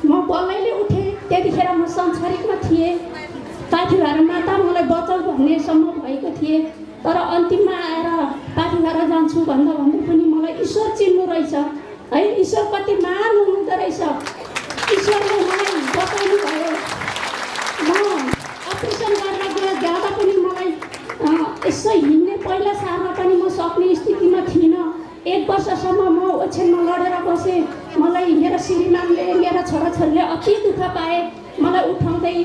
म बल्लैले उठेँ। त्यतिखेर म संसारिकमा थिएँ। पाठीभारा माता मलाई बचाउ भन्नेसम्म भएको थिएँ। तर अन्तिममा आएर पाठीभारा जान्छु भन्दा भन्दै पनि मलाई ईश्वर चिन्नु रहेछ है। ईश्वर कति महान हुनुहुँदो रहेछ। ईश्वरले मलाई बचाउनु भयो। म अपरेसन गरेर जाँदा पनि मलाई यसो हिँड्ने पहिला सार्न पनि म सक्ने स्थितिमा थिइनँ। 1 वर्षसम्म म ओछ्यानमा लडेर बसेँ। मलाई मेरो श्रीमानले, मेरा छोराछोरीले अति दुःख पाए। मलाई उठाउँदै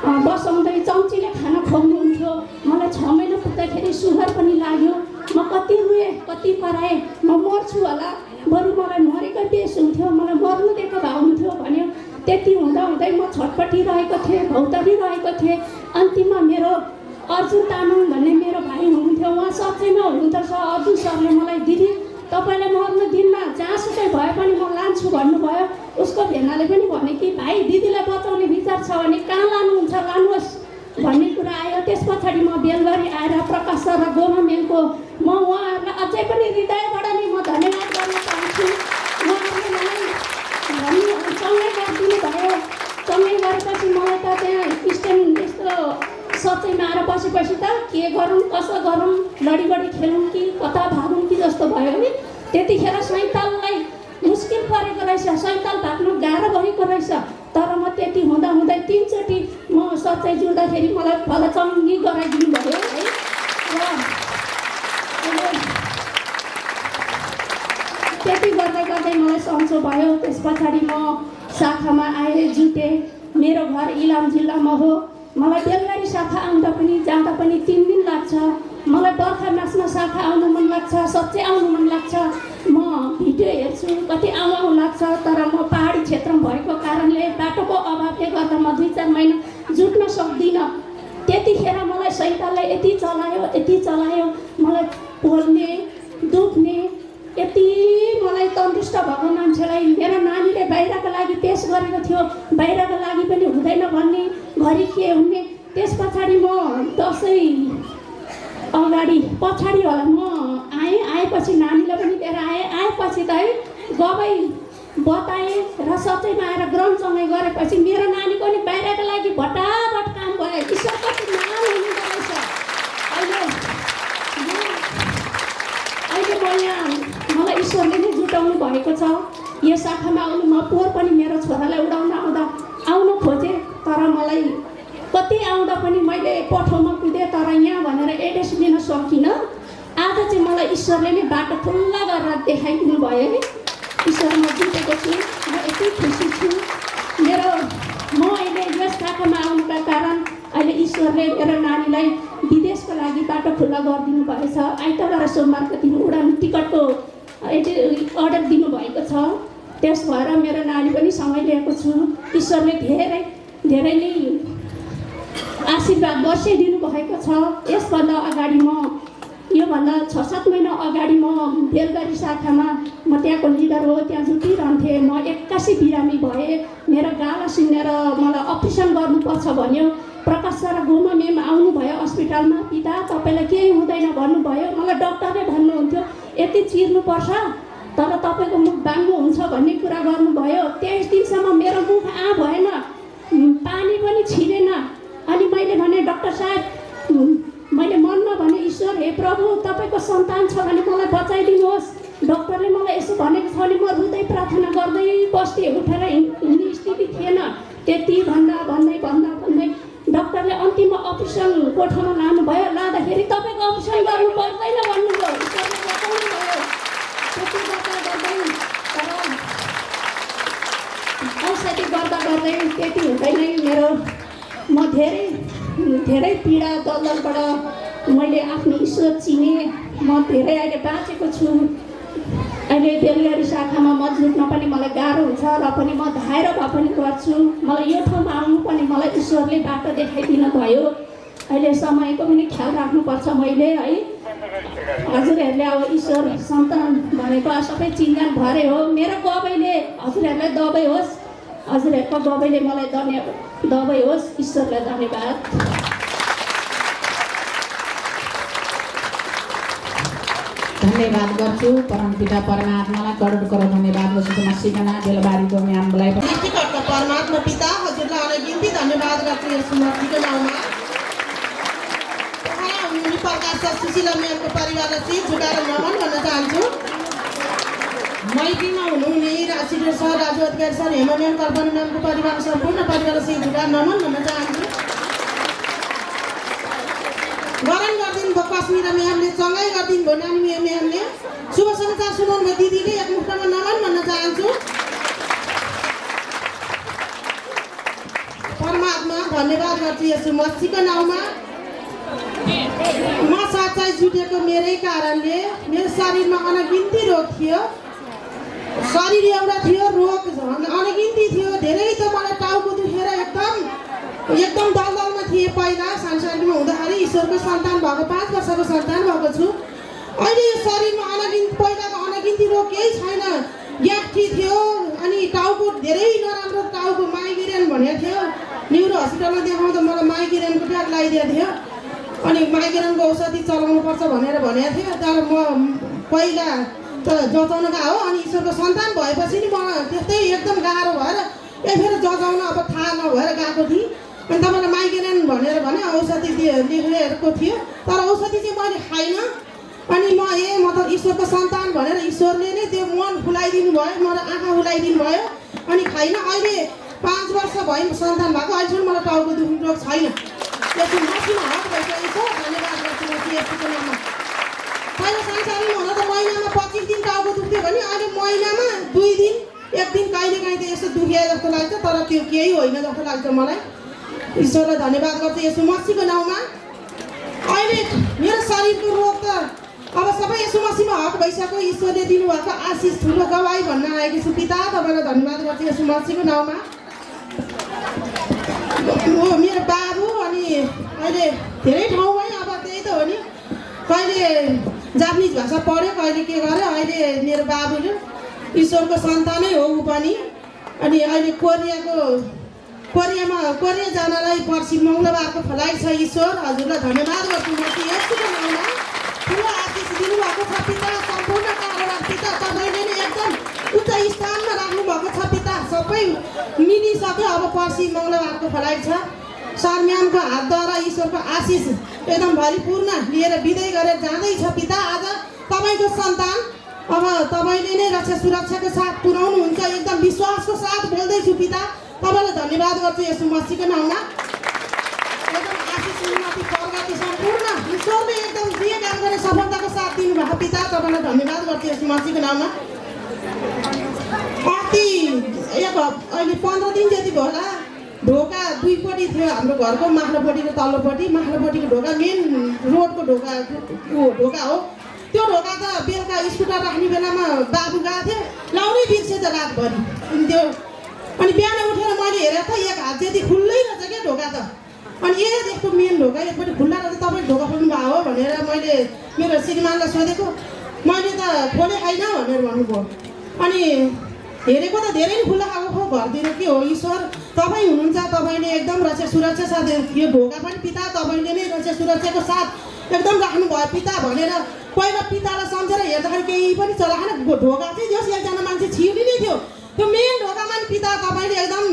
बसाउँदै चम्चीले खाना खुवाउनुहुन्थ्यो। मलाई 6 महिना पुग्दाखेरि सुगर पनि लाग्यो। म कति रुएँ, कति कराएँ, म मर्छु होला, बरु मलाई मरेको बेस हुन्थ्यो, मलाई मर्नु दिएको भए हुन्थ्यो भन्यो। त्यति हुँदा हुँदै म छटपटिरहेको थिएँ, भौतारिरहेको थिएँ। अन्तिममा मेरो अर्जुन तामाङ भन्ने मेरो भाइ हुनुहुन्थ्यो। उहाँ सच्चैमा हुनुहुन्थ्यो। अर्जुन सरले मलाई, दिदी तपाईँले मर्नु दिनमा जहाँसुकै भए पनि म लान्छु भन्नुभयो। उसको भेनाले पनि भने कि भाइ दिदीलाई बचाउने विचार छ भने कहाँ लानुहुन्छ लानुहोस् भन्ने कुरा आयो। त्यस पछाडि म बेलगढी आएर प्रकाश सर र गोमा मेमको म उहाँहरूलाई अझै पनि हृदयबाट नै म धन्यवाद गर्न चाहन्छु। उहाँहरूले मलाई सँगै गरिदिनु भयो। सँगै गरेपछि मलाई त त्यहाँ स्ट्यान्ड यस्तो सचैमा आएर बसेपछि त के गरौँ कसो गरौँ लडीबडी खेलौँ कि कता भागौँ कि जस्तो भयो नि। त्यतिखेर सैताललाई मुस्किल परेको रहेछ, सैताल भाग्नु गाह्रो भएको रहेछ। तर म त्यति हुँदै 3 चोटि म सच्चाइ जुट्दाखेरि मलाई फलचङ्गी गराइदिनु भयो है। र त्यति गर्दै मलाई सन्चो भयो। त्यस पछाडि म शाखामा आएर जुटेँ। मेरो घर इलाम जिल्लामा हो। मलाई बेलगढी शाखा आउँदा पनि जाँदा पनि 3 दिन लाग्छ। मलाई बर्खा मासमा शाखा आउनु मन लाग्छ, सच्चै आउनु मन लाग्छ। म भिडियो हेर्छु कति आउँ लाग्छ। तर म पहाडी क्षेत्रमा भएको कारणले बाटोको अभावले गर्दा म 2-4 महिना जुट्न सक्दिनँ। त्यतिखेर मलाई सैतालले यति चलायो मलाई पोल्ने दुख्ने यति मलाई तन्दुरुस्त भएको मान्छेलाई मेरो नानीले बाहिरको लागि पेस गरेको थियो, बाहिरको लागि पनि हुँदैन भन्ने घरि के हुने। त्यस पछाडि म दसैँ अगाडि पछाडि होला म आएपछि नानीलाई पनि लिएर आएपछि त है गबै बताएँ र सचैमा आएर ग्रहणसँगै गरेपछि मेरो नानीको नि बाहिरको लागि भटाभट काम भयो। ईश्वर कति महान हुनुहुँदो रहेछ। अहिले म यहाँ मलाई ईश्वरले नै जुटाउनु भएको छ। यो शाखामा आउनु म पोहोर पनि मेरो छोरालाई उडाउन आउनु खोजेँ। तर मलाई कति आउँदा पनि मैले पठाउन कुदेँ। तर यहाँ भनेर एड्रेस दिन सकिनँ। आज चाहिँ मलाई ईश्वरले नै बाटो खुल्ला गरेर देखाइदिनु भयो है। ईश्वरमा जुटेको छु। म यति खुसी छु। म अहिले यस शाखामा आउनुका कारण अहिले ईश्वरले मेरो नानीलाई विदेशको लागि बाटो खुल्ला गरिदिनु भएछ। आइतबार सोमबारको दिन उडान टिकटको अर्डर दिनुभएको छ। त्यस भएर मेरो नानी पनि सँगै ल्याएको छु। ईश्वरले धेरै नै आशीर्वाद बसाइदिनु भएको छ। यसभन्दा अगाडि योभन्दा 6-7 महिना अगाडि म बेलगढी शाखामा म त्यहाँको लिडर हो, त्यहाँ जुटिरहन्थेँ। म 81 बिरामी भएँ। मेरो गाला सुनेर मलाई अपरेसन गर्नुपर्छ भन्यो। प्रकाश सर गोमा मेम आउनुभयो हस्पिटलमा। पिता तपाईँलाई केही हुँदैन भन्नुभयो। मलाई डक्टरले भन्नुहुन्थ्यो यति चिर्नुपर्छ तर तपाईँको मुख बाङ्गो हुन्छ भन्ने कुरा गर्नुभयो। 23 दिनसम्म मेरो मुख भएन, पानी पनि छिरेन। अनि मैले भने डाक्टर साहब मैले मनमा भने ईश्वर हे प्रभु तपाईँको सन्तान छ भने मलाई बचाइदिनुहोस्। डाक्टरले मलाई यसो भनेको छ भने म रुँदै प्रार्थना गर्दै बस्थे। उठेर हिँड्ने स्थिति थिएन। त्यति भन्दै डाक्टरले अन्तिममा अपरेसन कोठामा लानुभयो। लाँदाखेरि तपाईँको अपरेसन गर्नु पर्दैन भन्नुभयो। ईश्वरले बताउनु भयो। त्यति औषधि गर्दै त्यति हुँदैन मेरो म धेरै पीडा दलदलबाट मैले आफ्नो ईश्वर चिनेँ। म धेरै अहिले बाँचेको छु। अहिले बेलगढी शाखामा म जुट्न पनि मलाई गाह्रो हुन्छ र पनि म धाएर भए पनि गर्छु। मलाई यो ठाउँमा आउनु पनि मलाई ईश्वरले बाटो देखाइदिनु भयो। अहिले समयको पनि ख्याल राख्नुपर्छ मैले है। हजुरहरूले अब ईश्वर सन्तान भनेको सबै चिन्जान भरे हो। मेरो गबैले हजुरहरूलाई दबाई होस्, हजुरहरूको गबैले मलाई दबाई होस्। ईश्वरलाई धन्यवाद। धन्यवाद गर्छु परमपिता परमात्मालाई करोड धन्यवाद गर्छु। मसिकना बेलबारीको म्यामलाई सृष्टिकर्ता परमात्मा पिता हजुरलाई अनगिन्ती धन्यवाद गर्छु। यस मूर्तिको नाउँमा प्रकाश सुशीला म्यामको परिवारलाई जुटाएर नमन भन्न चाहन्छु। मैत्रीमा हुनुहुने राशिन्द्र सर, राजु अधिकारी सर, हेमा म्याम, कल्पना म्यामको परिवार सम्पूर्ण परिवारलाई जुटाएर नमन भन्न चाहन्छु। गरम गरिदिनु भयो कश्मीरा म्यामले, सँगै गरिदिनु भयो नानी म्यामले। शुभ समाचार सुनाउनु भयो दिदीले। एकमुष्टमा नमन भन्न चाहन्छु। परमात्मा धन्यवाद गर्छु यस मसीको नाउँमा। म साँच्चै जुटेको मेरै कारणले मेरो शरीरमा अनगिन्ती रोग थियो। शरीर एउटा थियो, रोग अनगिन्ती थियो। धेरै त मलाई टाउको दुखेर एकदम दलदलमा थिएँ। पहिला सानसानोमा हुँदाखेरि ईश्वरको सन्तान भएको 5 वर्षको सन्तान भएको छु। अहिले यो शरीरमा अनगिन्ती पहिलाको अनगिन्ती रोग केही छैन। ग्यास्ट्री थियो अनि टाउको धेरै नराम्रो टाउको माइग्रेन भनेको थियो। न्युरो हस्पिटलमा देखाउँदा मलाई माइग्रेनको ट्याग लगाइदिएको थियो अनि माइग्रेनको औषधि चलाउनुपर्छ भनेर भनेको थियो। तर म पहिला त जचाउन गएको हो अनि ईश्वरको सन्तान भएपछि नि मलाई त्यस्तै एकदम गाह्रो भएर फेरि जचाउन अब थाहा नभएर गएको थिएँ। अनि तपाईँलाई माइग्रेन भनेर भने औषधि लेखेको थियो तर औषधि चाहिँ मैले खाइनँ। अनि म त ईश्वरको सन्तान भनेर ईश्वरले नै त्यो मन फुलाइदिनु भयो, मलाई आँखा फुलाइदिनु भयो अनि खाइनँ। अहिले 5 वर्ष भयो सन्तान भएको, अहिलेसम्म मलाई टाउको दुख्ने रोग छैन। यसो मसिनो हात भइसकेको छ। धन्यवाद गर्छु म यसको नाममा। पहिला संसारमा हुँदा त महिनामा 25 दिन टाउको दुख्थ्यो भने अहिले महिनामा 2 दिन 1 दिन कहिले काहीँ त यसो दुखे जस्तो लाग्छ तर त्यो केही होइन जस्तो लाग्छ मलाई। ईश्वरलाई धन्यवाद गर्छु यसो मसीको नाउँमा। अहिले मेरो शरीरको रोग त अब सबै यसो मसीमा हट भइसक्यो। ईश्वरले दिनुभएको आशिष ठुलो गवाई भन्न आएको छु। पिता तपाईँलाई धन्यवाद गर्छु यसो मसीको नाउँमा। मेरो बाबु अनि अहिले धेरै ठाउँमै अब त्यही त हो नि, कहिले जापानिज भाषा पढ्यो कहिले के गर्यो। अहिले मेरो बाबुले ईश्वरको सन्तानै हो ऊ पनि। अनि अहिले कोरिया जानलाई पर्सि मङ्गलबारको फ्लाइट छ। ईश्वर हजुरलाई धन्यवाद गर्छु म यसको नाउँमा। ठुलो आशिष दिनुभएको छ पिता, सम्पूर्ण कारोबार पिता तपाईँले नै एकदम उच्च स्थानमा राख्नुभएको छ पिता। सबै मिलिसक्यो। अब पर्सि मङ्गलबारको फ्लाइट छ। सर म्यामको हातद्वारा ईश्वरको आशिष एकदम भरिपूर्ण लिएर विदाई गरेर जाँदैछ पिता। आज तपाईँको सन्तान अब तपाईँले नै रक्षा सुरक्षाको साथ पुर्याउनुहुन्छ। एकदम विश्वासको साथ बोल्दैछु पिता। तपाईँलाई धन्यवाद गर्छु यसो मसीको नाउँमा। एकदम आशिष उन्नति प्रगति सम्पूर्ण ईश्वरले एकदम जे काम गरेर सफलताको साथ दिनुभएको पिता। तपाईँलाई धन्यवाद गर्छु यसो मसीको नाउँमा। अहिले 15 दिन जति भयो होला। ढोका दुईपट्टि थियो हाम्रो घरको, माथिल्लोपट्टि र तल्लोपट्टि। माथिल्लोपट्टिको ढोका मेन रोडको ढोका हो। त्यो ढोका त बेलुका स्कुटर राख्ने बेलामा बाबु गएको थियो, लाउनै बिर्सेछ रातभरि। त्यो अनि बिहान उठेर मैले हेरेँ त 1 हात जति खुल्लै रहेछ क्या ढोका त। अनि यस्तो मेन ढोका एकपट्टि खुल्ला रहेछ, तपाईँ ढोका खोल्नु भयो हो भनेर मैले मेरो श्रीमानलाई सोधेको। मैले त खोले छैन भनेर भन्नुभयो। अनि हेरेको त धेरै नै खुल्ला खाएको हो घरतिर। के हो ईश्वर तपाईँ हुनुहुन्छ। तपाईँले एकदम रक्षा सुरक्षा साथ यो ढोका पनि पिता तपाईँले नै रक्षा सुरक्षाको साथ एकदम राख्नुभयो पिता भनेर पहिला पितालाई सम्झेर हेर्दाखेरि केही पनि चलाएन। ढोका चाहिँ जस एकजना मान्छे छिर्ने नै थियो। त्यो मेन ढोकामा नि पिता तपाईँले एकदम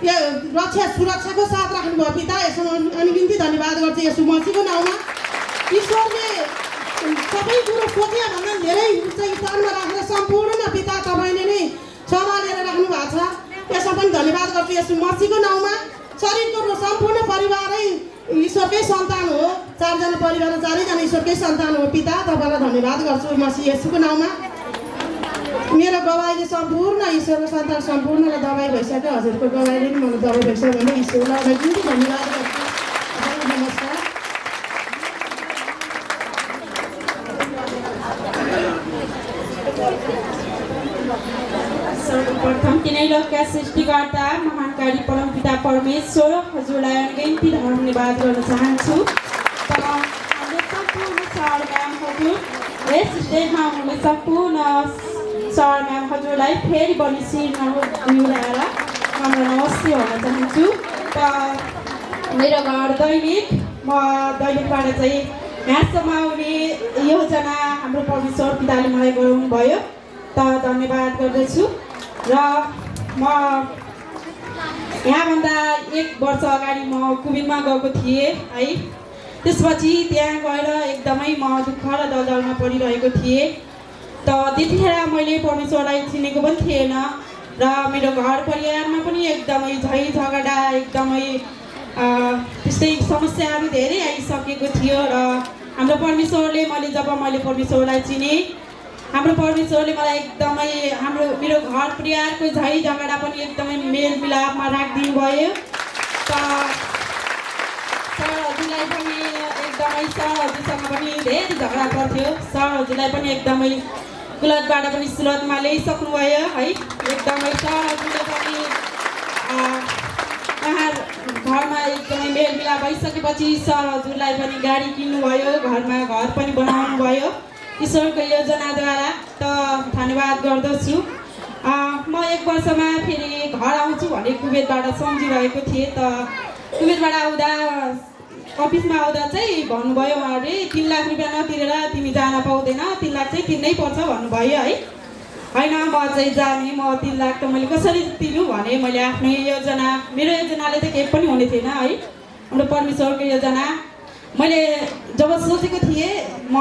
यो रक्षा सुरक्षाको साथ राख्नुभयो पिता। यसो अनगिन्ती धन्यवाद गर्छु यसो मसीको नाउँमा। ईश्वरले सबै कुरो सोचे भन्दा धेरै उच्च स्थानमा राखेर सम्पूर्ण पिता तपाईँले नै सम्हालेर राख्नु भएको छ। यसमा पनि धन्यवाद गर्छु यसो मसीको नाउँमा। शरीरको सम्पूर्ण परिवारै ईश्वरकै सन्तान हो। 4 जना परिवार 4 जना ईश्वरकै सन्तान हो पिता। तपाईँलाई धन्यवाद गर्छु मसी यसोको नाउँमा। मेरो गवाईले सम्पूर्ण ईश्वरको सन्तान सम्पूर्णलाई दबाई भइसक्यो। हजुरको गवाईले नि मलाई दबाई भइसक्यो भने ईश्वरलाई अनगिन्ती धन्यवाद गर्छु। नमस्कार। सर्वप्रथम तिनै लोकका सृष्टिकर्ता महानकारी परमपिता परमेश्वर हजुरलाई अनगिन्ती धन्यवाद गर्न चाहन्छु। हाम्रो सम्पूर्ण सर म्याम हजुर यस स्टेजमा हुने सम्पूर्ण सर म्याम हजुरलाई फेरि बढी शिरमा मिलाएर हाम्रो नमस्ते भन्न चाहन्छु। त मेरो घर म दैनिकबाट चाहिँ यहाँसम्म आउने योजना हाम्रो परमेश्वर पिताले मलाई गराउनु भयो। त धन्यवाद गर्दछु। र म यहाँभन्दा 1 वर्ष अगाडि म कुबिनमा गएको थिएँ है। त्यसपछि त्यहाँ गएर एकदमै म दुःख र दलदलमा परिरहेको थिएँ। त त्यतिखेर मैले परमेश्वरलाई चिनेको पनि थिएन र मेरो घर परिवारमा पनि एकदमै झै झगडा एकदमै त्यस्तै समस्याहरू धेरै आइसकेको थियो। र हाम्रो परमेश्वरले जब मैले परमेश्वरलाई चिने हाम्रो परमेश्वरले मलाई एकदमै मेरो घर परिवारको झै झगडा पनि एकदमै मेलमिलापमा राखिदिनु भयो। त सर हजुरलाई पनि एकदमै सर हजुरसँग पनि धेरै झगडा पर्थ्यो। सर हजुरलाई पनि एकदमै कुलतबाट पनि सुलतमा ल्याइसक्नुभयो है। एकदमै सर हजुरले पनि उहाँ घरमा एकदमै मेलमिलाप भइसकेपछि सर हजुरलाई पनि गाडी किन्नुभयो, घरमा घर पनि बनाउनु भयो। ईश्वरको योजनाद्वारा त धन्यवाद गर्दछु। म 1 वर्षमा फेरि घर आउँछु भने कुवेतबाट सम्झिरहेको थिएँ। त कुवेतबाट आउँदा अफिसमा आउँदा चाहिँ भन्नुभयो उहाँहरूले 3 लाख रुपियाँ नतिरेर तिमी जान पाउँदैन, 3 लाख चाहिँ तिर्नै पर्छ भन्नुभयो है। होइन म चाहिँ जाने, म 3 लाख त मैले कसरी तिर्नु भने मैले आफ्नो योजना, मेरो योजनाले त केही पनि हुने थिएन है, हाम्रो परमेश्वरको योजना। मैले जब सोचेको थिएँ म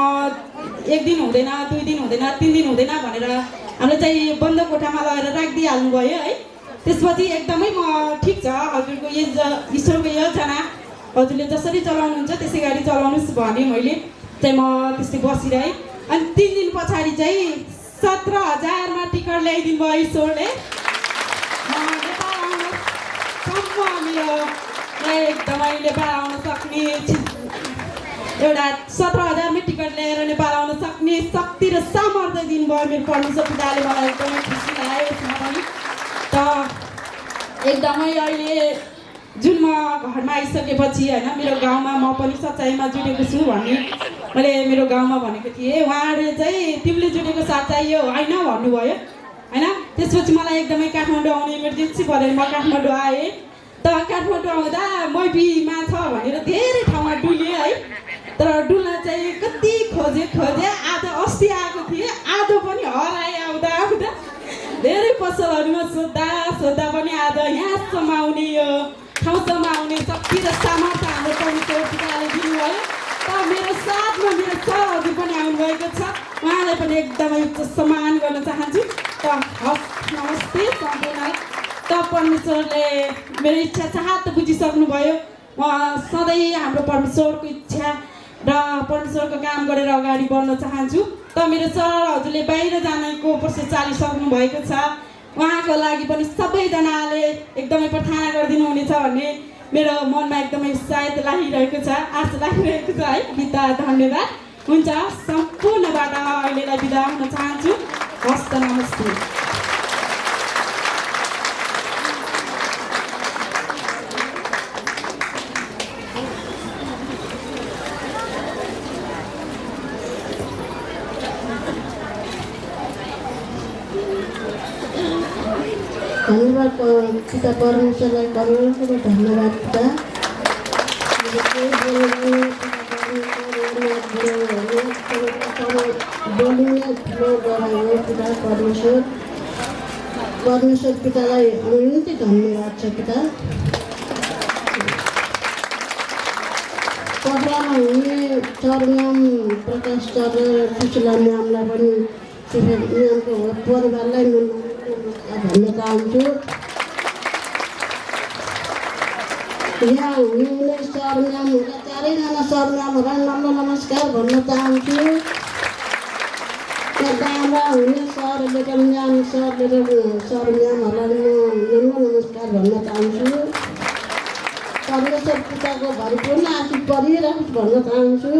1 दिन हुँदैन, 2 दिन हुँदैन, 3 दिन हुँदैन भनेर हाम्रो चाहिँ बन्द कोठामा लगेर राखिदिइहाल्नु भयो है। त्यसपछि एकदमै म ठिक छ हजुरको ईश्वरको योजना हजुरले जसरी चलाउनुहुन्छ त्यसै गरी चलाउनुहोस् भने मैले चाहिँ म त्यस्तै बसिरहेँ। अनि 3 दिन पछाडि चाहिँ 17,000मा टिकट ल्याइदिनु भयो ईश्वरले। नेपाल आउनुसम्म मेरो एकदमै नेपाल आउन सक्ने एउटा 17,000मै टिकट ल्याएर नेपाल आउन सक्ने शक्ति र सामर्थ्य दिनुभयो मेरो परमेश्वर पिताले। मलाई एकदमै खुसी लाग्यो यसमा पनि। त एकदमै अहिले जुन म घरमा आइसकेपछि होइन मेरो गाउँमा म पनि सच्चाइमा जुटेको छु भन्ने मैले मेरो गाउँमा भनेको थिएँ। उहाँहरूले चाहिँ तिमीले जुटेको सच्चाइ यो होइन भन्नुभयो होइन। त्यसपछि मलाई एकदमै काठमाडौँ आउने इमर्जेन्सी परेर म काठमाडौँ आएँ। त काठमाडौँ आउँदा मैपीमा छ भनेर धेरै ठाउँमा डुलेँ है। तर डुल्न चाहिँ कति खोजेँ आज अस्ति आएको थिएँ, आज पनि हराएँ आउँदा धेरै पसलहरूमा सोद्धा पनि आज यहाँसम्म आउने यो ठाउँसम्म आउने शक्ति र सामर्थ्य हाम्रो परमेश्वर पिताले दिनुभयो। त मेरो साथमा मेरो सरहरू पनि आउनुभएको छ, उहाँलाई पनि एकदमै सम्मान गर्न चाहन्छु। त हस् नमस्ते सम्पूर्णलाई। त परमेश्वरले मेरो इच्छा चाहत बुझिसक्नुभयो। म सधैँ हाम्रो परमेश्वरको इच्छा र परमेश्वरको काम गरेर अगाडि बढ्न चाहन्छु। त मेरो सर हजुरले बाहिर जानको प्रोसेस चालिसक्नु भएको छ, उहाँको लागि पनि सबैजनाले एकदमै प्रार्थना गरिदिनु हुनेछ भन्ने मेरो मनमा एकदमै सायद लागिरहेको छ, आशा लागिरहेको छ है। बिदा धन्यवाद हुन्छ। सम्पूर्णबाट अहिलेलाई बिदा हुन चाहन्छु। हस्त नमस्ते। धन्यवाद पिता परमेश्वरलाई करोडौँ धन्यवाद पिता। बोलिने ठुलो गरायो पिता परमेश्वर पितालाई अनन्त धन्यवाद छ पिता। पत्रामा हुने सर म्याम प्रकाश सर सुशीला म्यामलाई पनि म्यामको परिवारलाई भन्न चाहन्छु। यहाँ हुनुहुने सर म्यामहरूलाई 4जना सर म्यामहरूलाई नम्र नमस्कार भन्न चाहन्छु। त्यहाँ गाउँमा हुने सर लेटर म्याम सर म्यामहरूलाई म नम्र नमस्कार भन्न चाहन्छु। परमेश्वर पिताको भरिपूर्ण आशीष परिरहोस् भन्न चाहन्छु।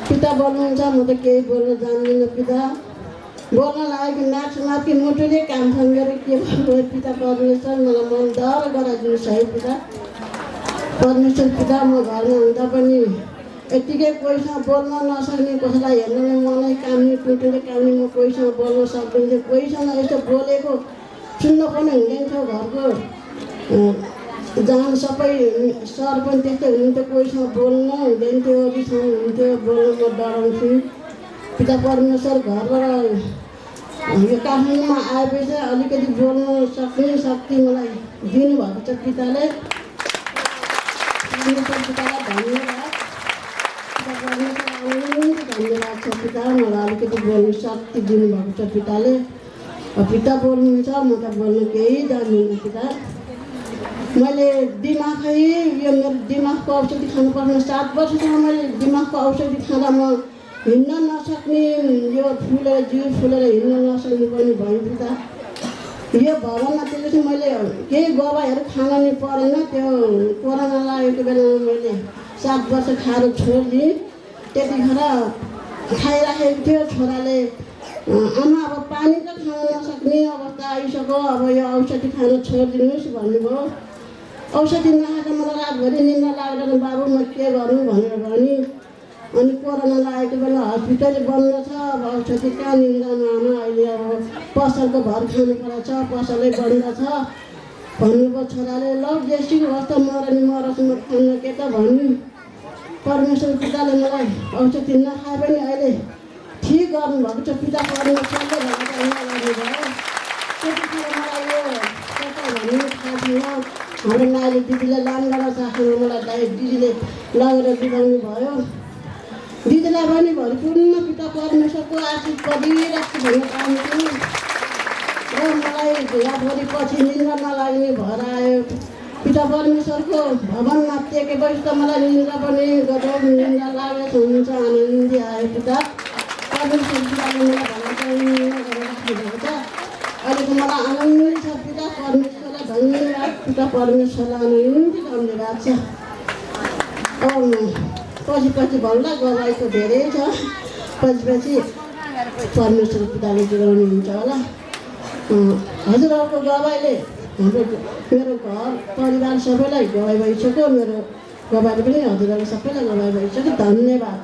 पिता बोल्नुहुन्छ, म त केही बोल्न जान्दिनँ पिता। बोल्न लागेको नाचमाथि मुटुले काम गरेर के भन्नुभयो पिता परमेश्वर, मलाई मन डर गराइदिनुहोस् है पिता परमेश्वर पिता। म घरमा हुँदा पनि यत्तिकै कोहीसँग बोल्न नसक्ने, कसैलाई हेर्न मनै काम्ने, टुटुले काम्ने, म कोहीसँग बोल्न सक्दिनँ। कोहीसँग यस्तो बोलेको सुन्न पनि हुँदैन थियो। घरको जहाँ सबै सर पनि त्यस्तै हुनुहुन्थ्यो, कोहीसँग बोल्न हुँदैन थियो, रिसाउनुहुन्थ्यो, बोल्न म डराउँछु पिता परमेश्वर। घरबाट यो काठमाडौँमा आएपछि अलिकति बोल्न सक्ने शक्ति मलाई दिनुभएको छ पिताले। परमेश्वर पितालाई धन्यवाद। पिता परमेश्वर धन्यवाद छ पिता, मलाई अलिकति बोल्ने शक्ति दिनुभएको छ पिताले। पिता बोल्नुहुन्छ, म त बोल्नु केही जान्दिनँ पिता। मैले दिमागै यो मेरो दिमागको औषधि खानुपर्ने 7 वर्षसम्म मैले दिमागको औषधि खाँदा म हिँड्न नसक्ने, यो फुलेर जिउ फुलेर हिँड्न नसक्ने पनि भयो पिता। यो भवनमा त्यसपछि मैले केही दबाईहरू खान नि परेन। त्यो कोरोना लागेको बेलामा मैले 7 वर्ष खाएर छोडिदिएँ। त्यतिखेर खाइराखेको थियो छोराले, आमा अब पानी त खान नसक्ने अवस्था आइसक्यो, अब यो औषधि खान छोडिदिनुहोस् भन्नुभयो। औषधि नखाएर मलाई रातभरि निन्द्रा लागेर बाबु म के गर्नु भनेर भने अनि कोरोना लागेको बेला हस्पिटल बन्द छ। अब औषधि कहाँनिर जानु आमा, अहिले अब पसलको भर खानु परेको छ, पसलै बन्द छ। भन्नुभयो छोराले, ल जेसीको अवस्था मर नि मरोस् म खान्न के त भन्नु। परमेश्वर पिताले मलाई औषधि नखाए पनि अहिले ठिक गर्नुभएको छ। पिता परमेश्वरले भनेर गर्नुभयो। त्यतिखेर मलाई यो कता भन्नु थाहा छैन। हाम्रो नानी दिदीले लामगाडा साथमा मलाई दिदीले लगेर बिगाउनु भयो। दिदीलाई पनि भरिपूर्ण पिता परमेश्वरको आशिष परिरहेको भन्ने चाहन्छु। र मलाई भेलाभरिपछि निन्द्रा नलाग्ने भएर आयो। पिता परमेश्वरको भवनमा टेकेपछि त मलाई निन्द्रा पनि गजब निन्द्रा लागेको हुन्छ, आनन्दी आयो। पिता परमेश्वर पिताले मलाई भन्न गरेर राख्नुभएको छ। अहिलेको मलाई आनन्दी छ। पिता परमेश्वरलाई धन्यवाद, पिता परमेश्वरलाई आनन्दी धन्यवाद छ। पछि भन्दा गवाईको धेरै छ। पछि परमेश्वर पिताले जिराउनुहुन्छ होला। हजुरहरूको गवाईले मेरो घर परिवार सबैलाई गवाई भइसक्यो। मेरो गवाईले पनि हजुरहरू सबैलाई गवाई भइसक्यो। धन्यवाद।